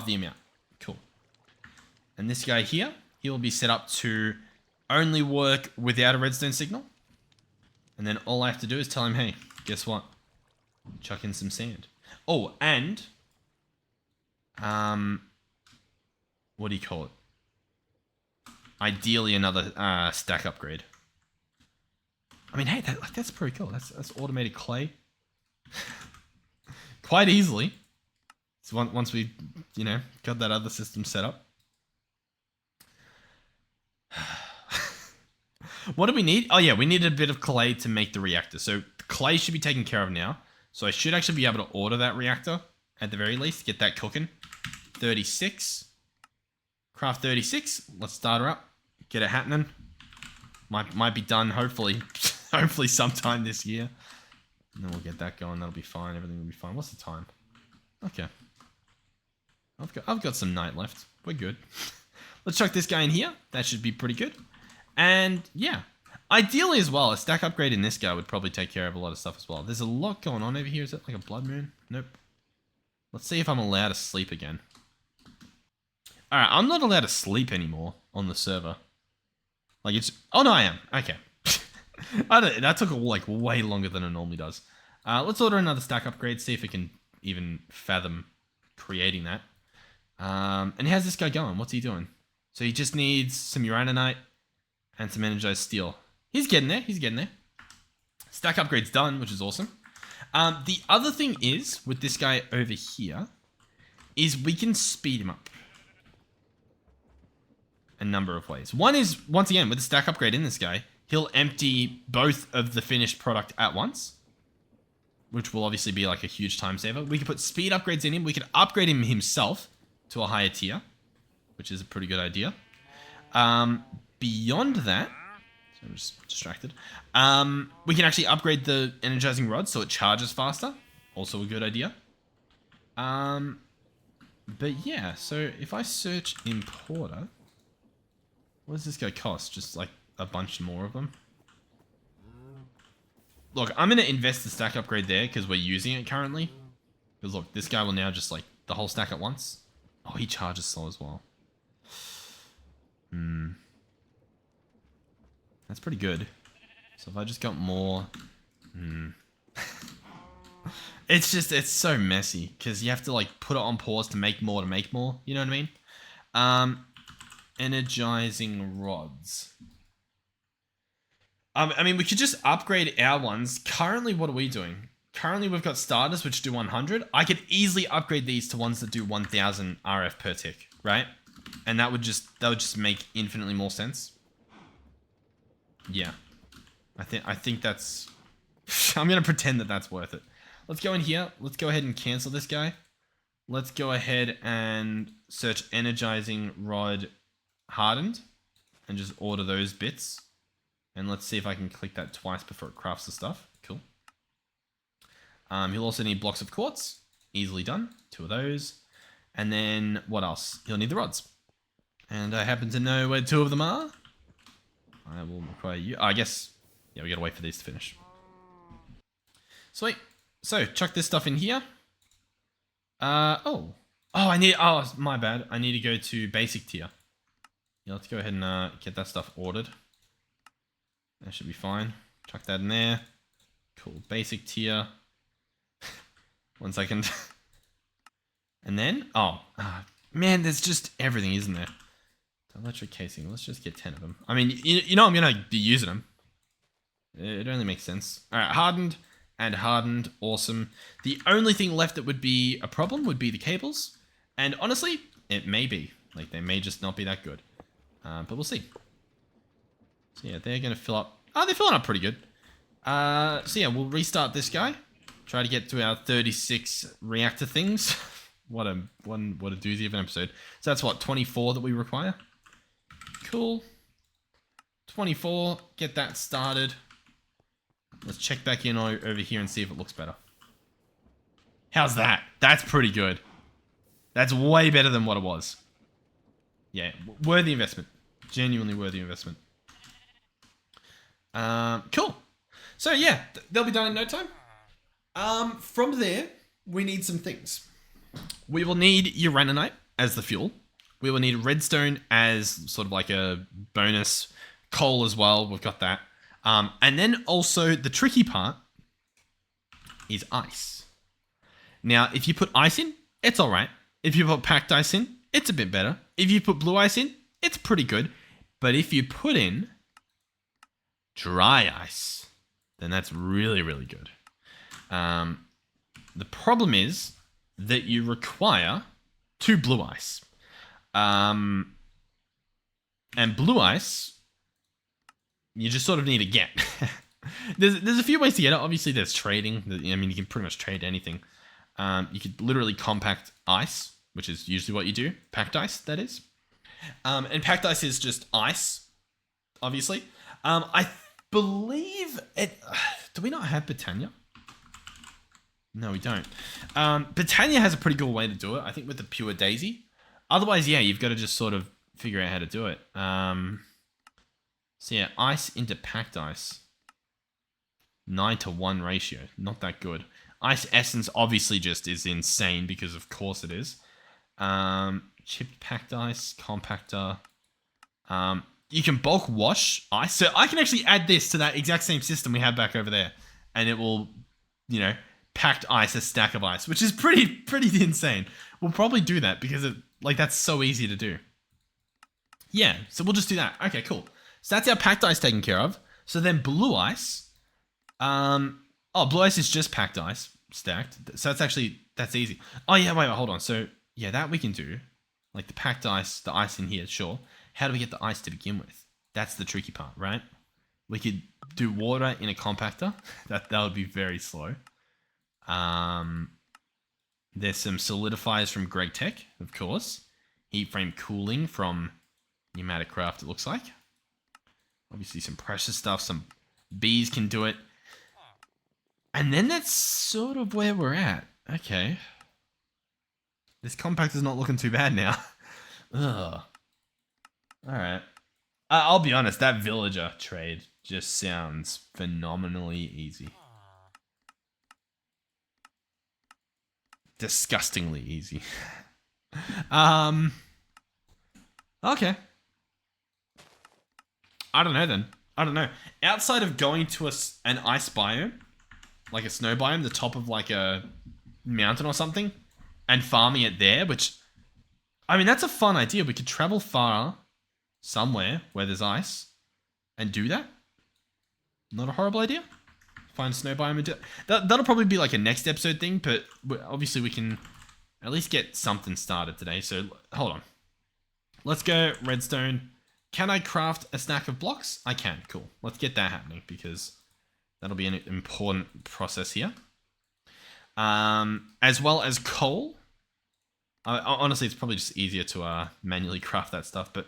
[SPEAKER 1] the amount. Cool. And this guy here, he will be set up to only work without a redstone signal. And then all I have to do is tell him, hey, guess what? Chuck in some sand. Oh, and what do you call it? Ideally another stack upgrade. I mean, hey, that's pretty cool. That's automated clay. Quite easily. So once we, got that other system set up. What do we need? Oh yeah, we need a bit of clay to make the reactor. So clay should be taken care of now. So I should actually be able to order that reactor at the very least. Get that cooking. 36. Craft 36. Let's start her up. Get it happening. Might be done, hopefully. Hopefully sometime this year. And then we'll get that going. That'll be fine. Everything will be fine. What's the time? Okay. I've got some night left. We're good. Let's chuck this guy in here. That should be pretty good. And yeah, ideally as well, a stack upgrade in this guy would probably take care of a lot of stuff as well. There's a lot going on over here. Is it like a blood moon? Nope. Let's see if I'm allowed to sleep again. All right, I'm not allowed to sleep anymore on the server. Like it's. Oh no, I am. Okay. That took like way longer than it normally does. Let's order another stack upgrade. See if we can even fathom creating that. And how's this guy going? What's he doing? So he just needs some uraninite and some energized steel. He's getting there. He's getting there. Stack upgrade's done, which is awesome. The other thing is, with this guy over here, is we can speed him up a number of ways. One is, once again, with the stack upgrade in this guy, he'll empty both of the finished product at once, which will obviously be like a huge time saver. We can put speed upgrades in him. We can upgrade him himself to a higher tier, which is a pretty good idea. Beyond that, so I'm just distracted. We can actually upgrade the energizing rod so it charges faster. Also a good idea. But yeah, so if I search importer, what does this guy cost? Just like a bunch more of them. Look, I'm going to invest the stack upgrade there because we're using it currently. Because look, this guy will now just like the whole stack at once. Oh, he charges slow as well. That's pretty good. So if I just got more... It's so messy because you have to like put it on pause to make more. You know what I mean? Energizing rods. I mean, we could just upgrade our ones. Currently, what are we doing? Currently, we've got starters which do 100. I could easily upgrade these to ones that do 1000 RF per tick, right? And that would just make infinitely more sense. Yeah. I think that's... I'm going to pretend that that's worth it. Let's go in here. Let's go ahead and cancel this guy. Let's go ahead and search energizing rod hardened and just order those bits. And let's see if I can click that twice before it crafts the stuff. Cool. He'll also need blocks of quartz. Easily done. 2 of those. And then what else? He'll need the rods. And I happen to know where 2 of them are. I will require you. I guess, yeah, we gotta wait for these to finish. Sweet. So, chuck this stuff in here. Oh, my bad. I need to go to basic tier. Yeah, let's go ahead and get that stuff ordered. That should be fine. Chuck that in there. Cool. Basic tier. 1 second. And then, man, there's just everything, isn't there? Electric casing. Let's just get 10 of them. I mean, you know I'm going to be using them. It only makes sense. All right, hardened and hardened. Awesome. The only thing left that would be a problem would be the cables. And honestly, it may be. Like, they may just not be that good. But we'll see. So yeah, they're going to fill up. Oh, they're filling up pretty good. So yeah, we'll restart this guy. Try to get to our 36 reactor things. What a doozy of an episode. So that's what, 24 that we require? Cool. 24, get that started. Let's check back in over here and see if it looks better. How's that? That's pretty good. That's way better than what it was. Yeah, worthy investment. Genuinely worthy investment. Cool. So yeah, they'll be done in no time. From there, we need some things. We will need uraninite as the fuel. We will need redstone as sort of like a bonus. Coal as well, we've got that. And then also the tricky part is ice. Now, if you put ice in, it's all right. If you put packed ice in, it's a bit better. If you put blue ice in, it's pretty good. But if you put in dry ice, then that's really, really good. The problem is that you require 2 blue ice. And blue ice, you just sort of need to get. There's a few ways to get it. Obviously, there's trading. I mean, you can pretty much trade anything. You could literally compact ice, which is usually what you do. Packed ice, that is. And packed ice is just ice, obviously. I believe it... Do we not have Britannia? No, we don't. Britannia has a pretty good way to do it, I think, with the pure daisy. Otherwise, yeah, you've got to just sort of figure out how to do it. So yeah, ice into packed ice. 9-to-1 ratio. Not that good. Ice essence obviously just is insane because of course it is. Chipped packed ice, compactor. You can bulk wash ice. So I can actually add this to that exact same system we have back over there. And it will, you know, packed ice a stack of ice, which is pretty insane. We'll probably do that because that's so easy to do. Yeah, so we'll just do that. Okay, cool. So that's our packed ice taken care of. So then blue ice. Blue ice is just packed ice stacked. So that's easy. Oh yeah, wait, hold on. So yeah, that we can do. Like the packed ice, the ice in here, sure. How do we get the ice to begin with? That's the tricky part, right? We could do water in a compactor. That would be very slow. There's some solidifiers from Greg Tech, of course. Heat frame cooling from Pneumatic Craft, it looks like. Obviously some pressure stuff, some bees can do it. And then that's sort of where we're at. Okay. This compactor's not looking too bad now. Ugh. Alright. I'll be honest, that villager trade just sounds phenomenally easy. Disgustingly easy. Okay. I don't know then. I don't know. Outside of going to an ice biome, like a snow biome, the top of like a mountain or something, and farming it there, which, I mean, that's a fun idea. We could travel far somewhere where there's ice and do that. Not a horrible idea. Find a snow biome and do that. That'll probably be like a next episode thing, but obviously we can at least get something started today. So hold on. Let's go redstone. Can I craft a stack of blocks? I can. Cool. Let's get that happening because that'll be an important process here. As well as coal. Honestly, it's probably just easier to manually craft that stuff, but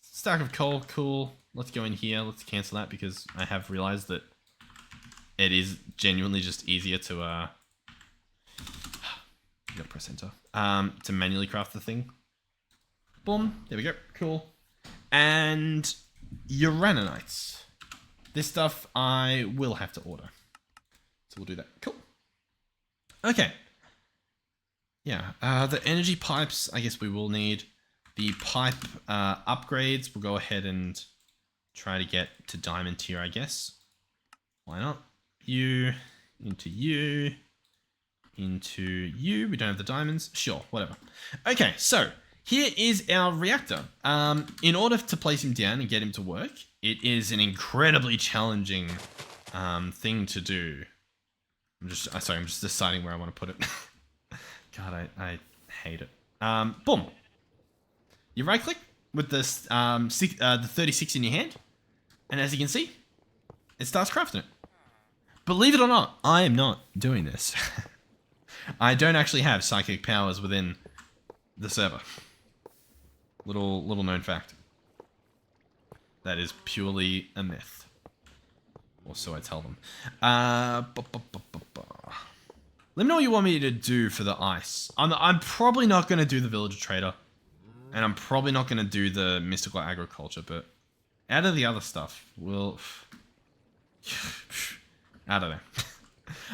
[SPEAKER 1] stack of coal, cool. Let's go in here. Let's cancel that because I have realized that it is genuinely just easier to actually gotta press enter. To manually craft the thing. Boom. There we go. Cool. And uranonites. This stuff I will have to order. So we'll do that. Cool. Okay. Yeah. The energy pipes, I guess we will need. The pipe upgrades, we'll go ahead and try to get to diamond tier, I guess. Why not? You, into you, into you. We don't have the diamonds. Sure, whatever. Okay, so here is our reactor. In order to place him down and get him to work, it is an incredibly challenging thing to do. I'm just deciding where I want to put it. God, I hate it. Boom. You right click with this, the 36 in your hand, and as you can see, it starts crafting it. Believe it or not, I am not doing this. I don't actually have psychic powers within the server. Little known fact. That is purely a myth. Or so I tell them. Let me know what you want me to do for the ice. I'm probably not going to do the villager trader. And I'm probably not going to do the mystical agriculture, but out of the other stuff, we'll... I don't know.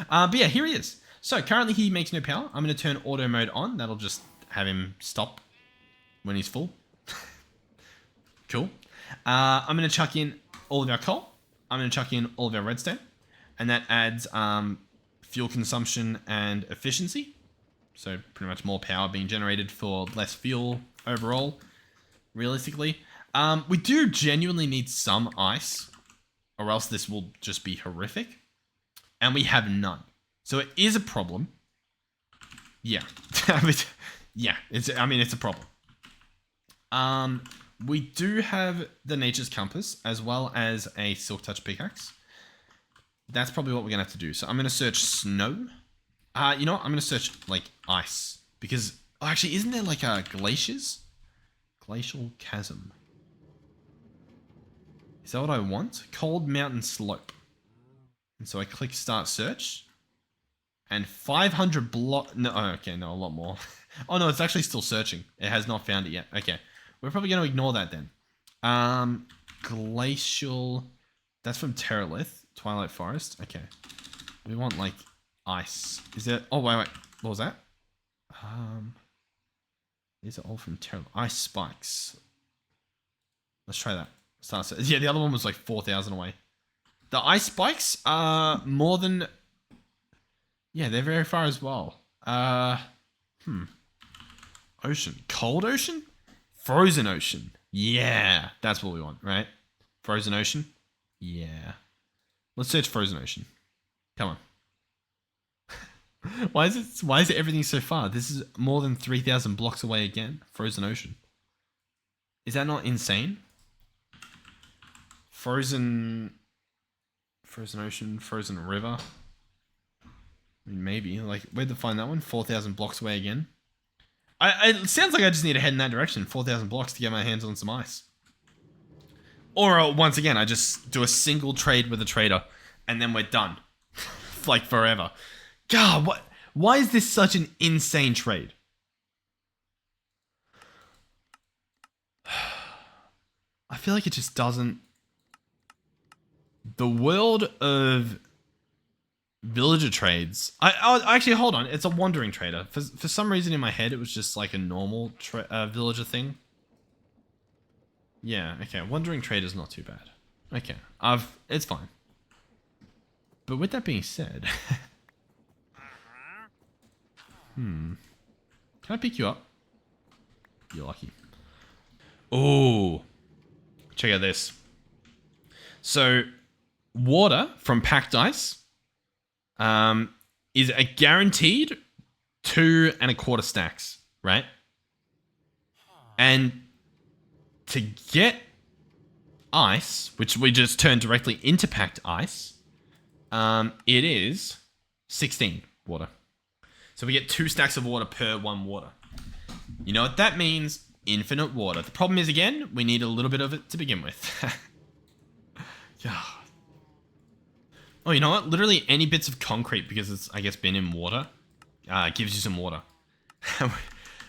[SPEAKER 1] But yeah, here he is. So currently he makes no power. I'm going to turn auto mode on. That'll just have him stop when he's full. Cool. I'm going to chuck in all of our coal. I'm going to chuck in all of our redstone. And that adds fuel consumption and efficiency. So pretty much more power being generated for less fuel overall, realistically. We do genuinely need some ice, or else this will just be horrific. And we have none. So it is a problem. Yeah. Yeah, it's a problem. We do have the Nature's Compass, as well as a Silk Touch pickaxe. That's probably what we're going to have to do. So I'm going to search snow. You know what? I'm going to search, like, ice. Because, oh, actually, isn't there, like, glaciers? Glacial chasm. Is that what I want? Cold mountain slope. And so I click start search. And 500 block... No, oh, okay, no, a lot more. Oh, no, it's actually still searching. It has not found it yet. Okay. We're probably going to ignore that then. Glacial... That's from Terralith. Twilight Forest. Okay. We want, like... ice. Is there... Oh, wait. What was that? These are all from Terra. Ice spikes. Let's try that. Yeah, the other one was like 4,000 away. The ice spikes are more than... Yeah, they're very far as well. Ocean. Cold ocean? Frozen ocean. Yeah, that's what we want, right? Frozen ocean? Yeah. Let's search frozen ocean. Come on. Why is it everything so far? This is more than 3,000 blocks away again. Frozen ocean. Is that not insane? Frozen ocean, frozen river. I mean, maybe. Like, where'd they find that one? 4,000 blocks away again. It sounds like I just need to head in that direction. 4,000 blocks to get my hands on some ice. Or, once again, I just do a single trade with a trader. And then we're done. Like, forever. God, what? Why is this such an insane trade? I feel like it just doesn't... The world of villager trades... actually, hold on. It's a wandering trader. For some reason in my head, it was just like a normal villager thing. Yeah, okay. Wandering trader's not too bad. Okay. It's fine. But with that being said... Can I pick you up? You're lucky. Oh, check out this. So, water from packed ice is a guaranteed 2¼ stacks, right? And to get ice, which we just turned directly into packed ice, it is 16 water. So we get 2 stacks of water per 1 water. You know what that means? Infinite water. The problem is, again, we need a little bit of it to begin with. God. Oh, you know what? Literally any bits of concrete, because it's, I guess, been in water, gives you some water.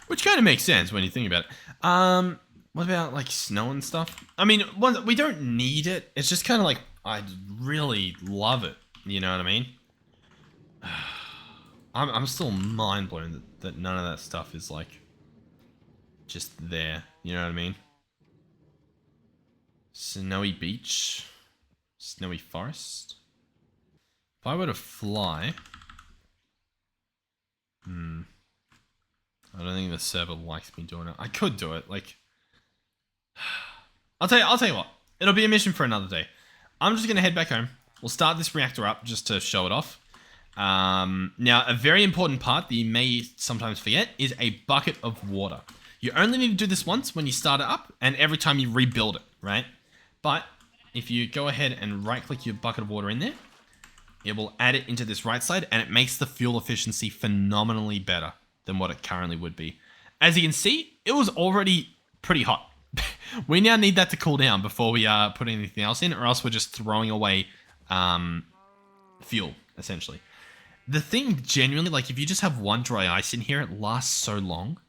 [SPEAKER 1] Which kind of makes sense when you think about it. What about like snow and stuff? I mean, we don't need it. It's just kind of like, I really love it. You know what I mean? I'm still mind blown that none of that stuff is like just there. You know what I mean? Snowy beach, snowy forest. If I were to fly, I don't think the server likes me doing it. I could do it. Like, I'll tell you what. It'll be a mission for another day. I'm just gonna head back home. We'll start this reactor up just to show it off. Now, a very important part that you may sometimes forget is a bucket of water. You only need to do this once when you start it up and every time you rebuild it, right? But if you go ahead and right-click your bucket of water in there, it will add it into this right side and it makes the fuel efficiency phenomenally better than what it currently would be. As you can see, it was already pretty hot. We now need that to cool down before we put anything else in, or else we're just throwing away fuel, essentially. The thing, genuinely, like if you just have one dry ice in here, it lasts so long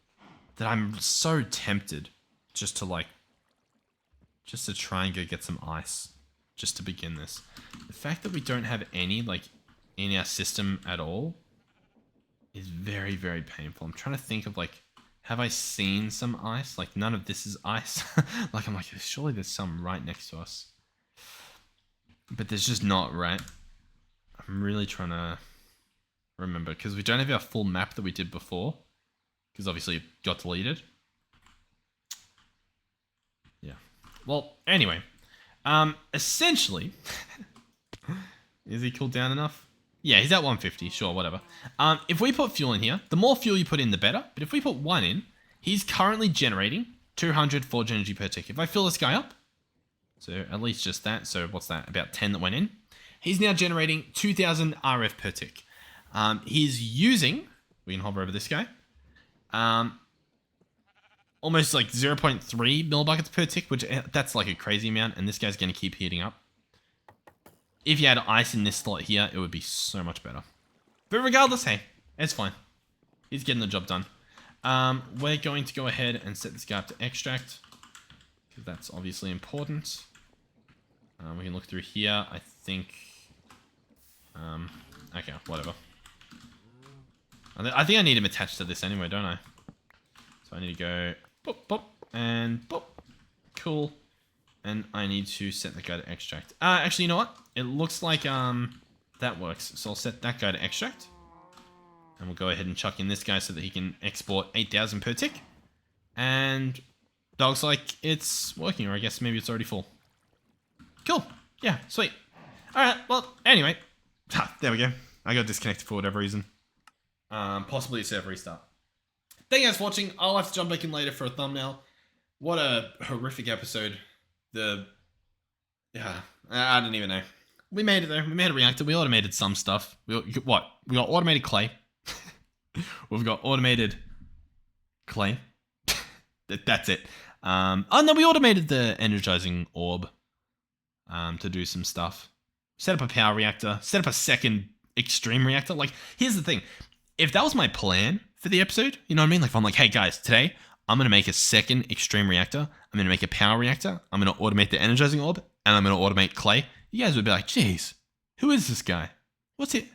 [SPEAKER 1] that I'm so tempted just to try and go get some ice just to begin this. The fact that we don't have any like in our system at all is very, very painful. I'm trying to think of like, have I seen some ice? Like none of this is ice. Like I'm like, surely there's some right next to us. But there's just not, right? I'm really trying to remember because we don't have our full map that we did before. Because obviously it got deleted. Yeah. Well, anyway. Essentially, is he cooled down enough? Yeah, he's at 150. Sure, whatever. If we put fuel in here, the more fuel you put in, the better. But if we put one in, he's currently generating 200 forge energy per tick. If I fill this guy up, so at least just that. So what's that? About 10 that went in. He's now generating 2,000 RF per tick. He's using, we can hover over this guy, almost like 0.3 millibuckets per tick, which that's like a crazy amount, and this guy's going to keep heating up. If you had ice in this slot here, it would be so much better. But regardless, hey, it's fine. He's getting the job done. We're going to go ahead and set this guy up to extract, because that's obviously important. We can look through here, I think. Okay, whatever. I think I need him attached to this anyway, don't I? So I need to go boop, boop, and boop. Cool. And I need to set that guy to extract. Actually, you know what? It looks like that works. So I'll set that guy to extract. And we'll go ahead and chuck in this guy so that he can export 8,000 per tick. And that looks like it's working, or I guess maybe it's already full. Cool. Yeah, sweet. Alright, well, anyway. There we go. I got disconnected for whatever reason. Possibly a server restart. Thank you guys for watching. I'll have to jump back in later for a thumbnail. What a horrific episode. Yeah, I don't even know. We made it though. We made a reactor. We automated some stuff. We got automated clay. We've got automated clay. That's it. Oh no, we automated the energizing orb to do some stuff. Set up a power reactor. Set up a second extreme reactor. Like, here's the thing. If that was my plan for the episode, you know what I mean? Like, if I'm like, hey guys, today I'm going to make a second extreme reactor. I'm going to make a power reactor. I'm going to automate the energizing orb. And I'm going to automate clay. You guys would be like, geez, who is this guy? What's he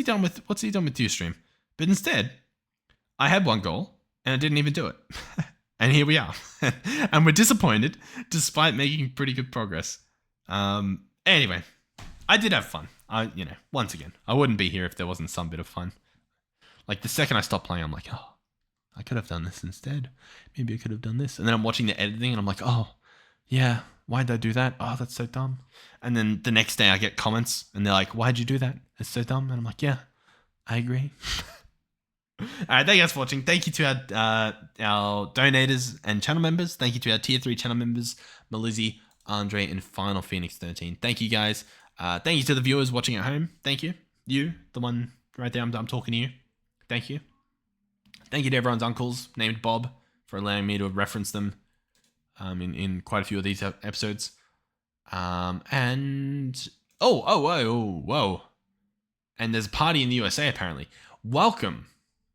[SPEAKER 1] done with Dewstream? But instead, I had one goal and I didn't even do it. And here we are. And we're disappointed despite making pretty good progress. Anyway, I did have fun. Once again, I wouldn't be here if there wasn't some bit of fun. Like the second I stopped playing, I'm like, oh, I could have done this instead. Maybe I could have done this. And then I'm watching the editing and I'm like, oh, yeah, why'd I do that? Oh, that's so dumb. And then the next day I get comments and they're like, why'd you do that? It's so dumb. And I'm like, yeah, I agree. All right, thank you guys for watching. Thank you to our donators and channel members. Thank you to our tier 3 channel members, Melizzy, Andre, and Final Phoenix 13. Thank you guys. Thank you to the viewers watching at home. Thank you. You, the one right there, I'm talking to you. Thank you. Thank you to everyone's uncles named Bob for allowing me to reference them in quite a few of these episodes. Whoa. And there's a party in the USA apparently. Welcome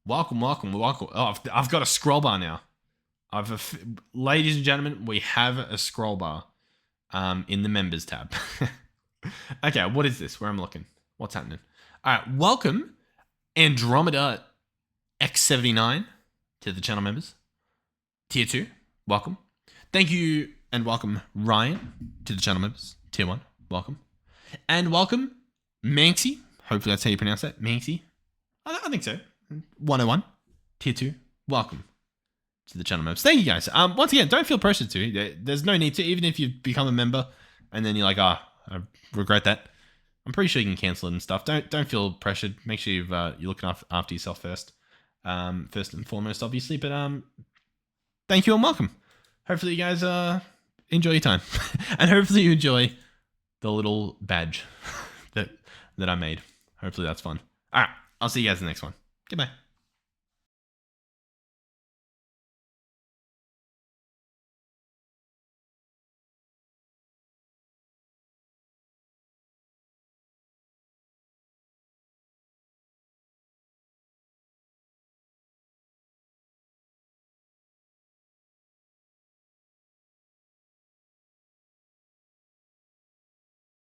[SPEAKER 1] Welcome. Oh, I've got a scroll bar now. Ladies and gentlemen, we have a scroll bar in the members tab. Okay, what is this? Where I'm looking? What's happening? All right, welcome Andromeda X79 to the channel members. Tier 2, welcome. Thank you and welcome Ryan to the channel members. Tier 1, welcome. And welcome Manxy. Hopefully that's how you pronounce that. Manxy. I think so. 101, Tier 2, welcome to the channel members. Thank you guys. Once again, don't feel pressured to. There's no need to, even if you've become a member and then you're like, I regret that. I'm pretty sure you can cancel it and stuff. Don't feel pressured. Make sure you're looking after yourself first. First and foremost, obviously. But thank you and welcome. Hopefully you guys enjoy your time. And hopefully you enjoy the little badge that I made. Hopefully that's fun. All right. I'll see you guys in the next one. Goodbye.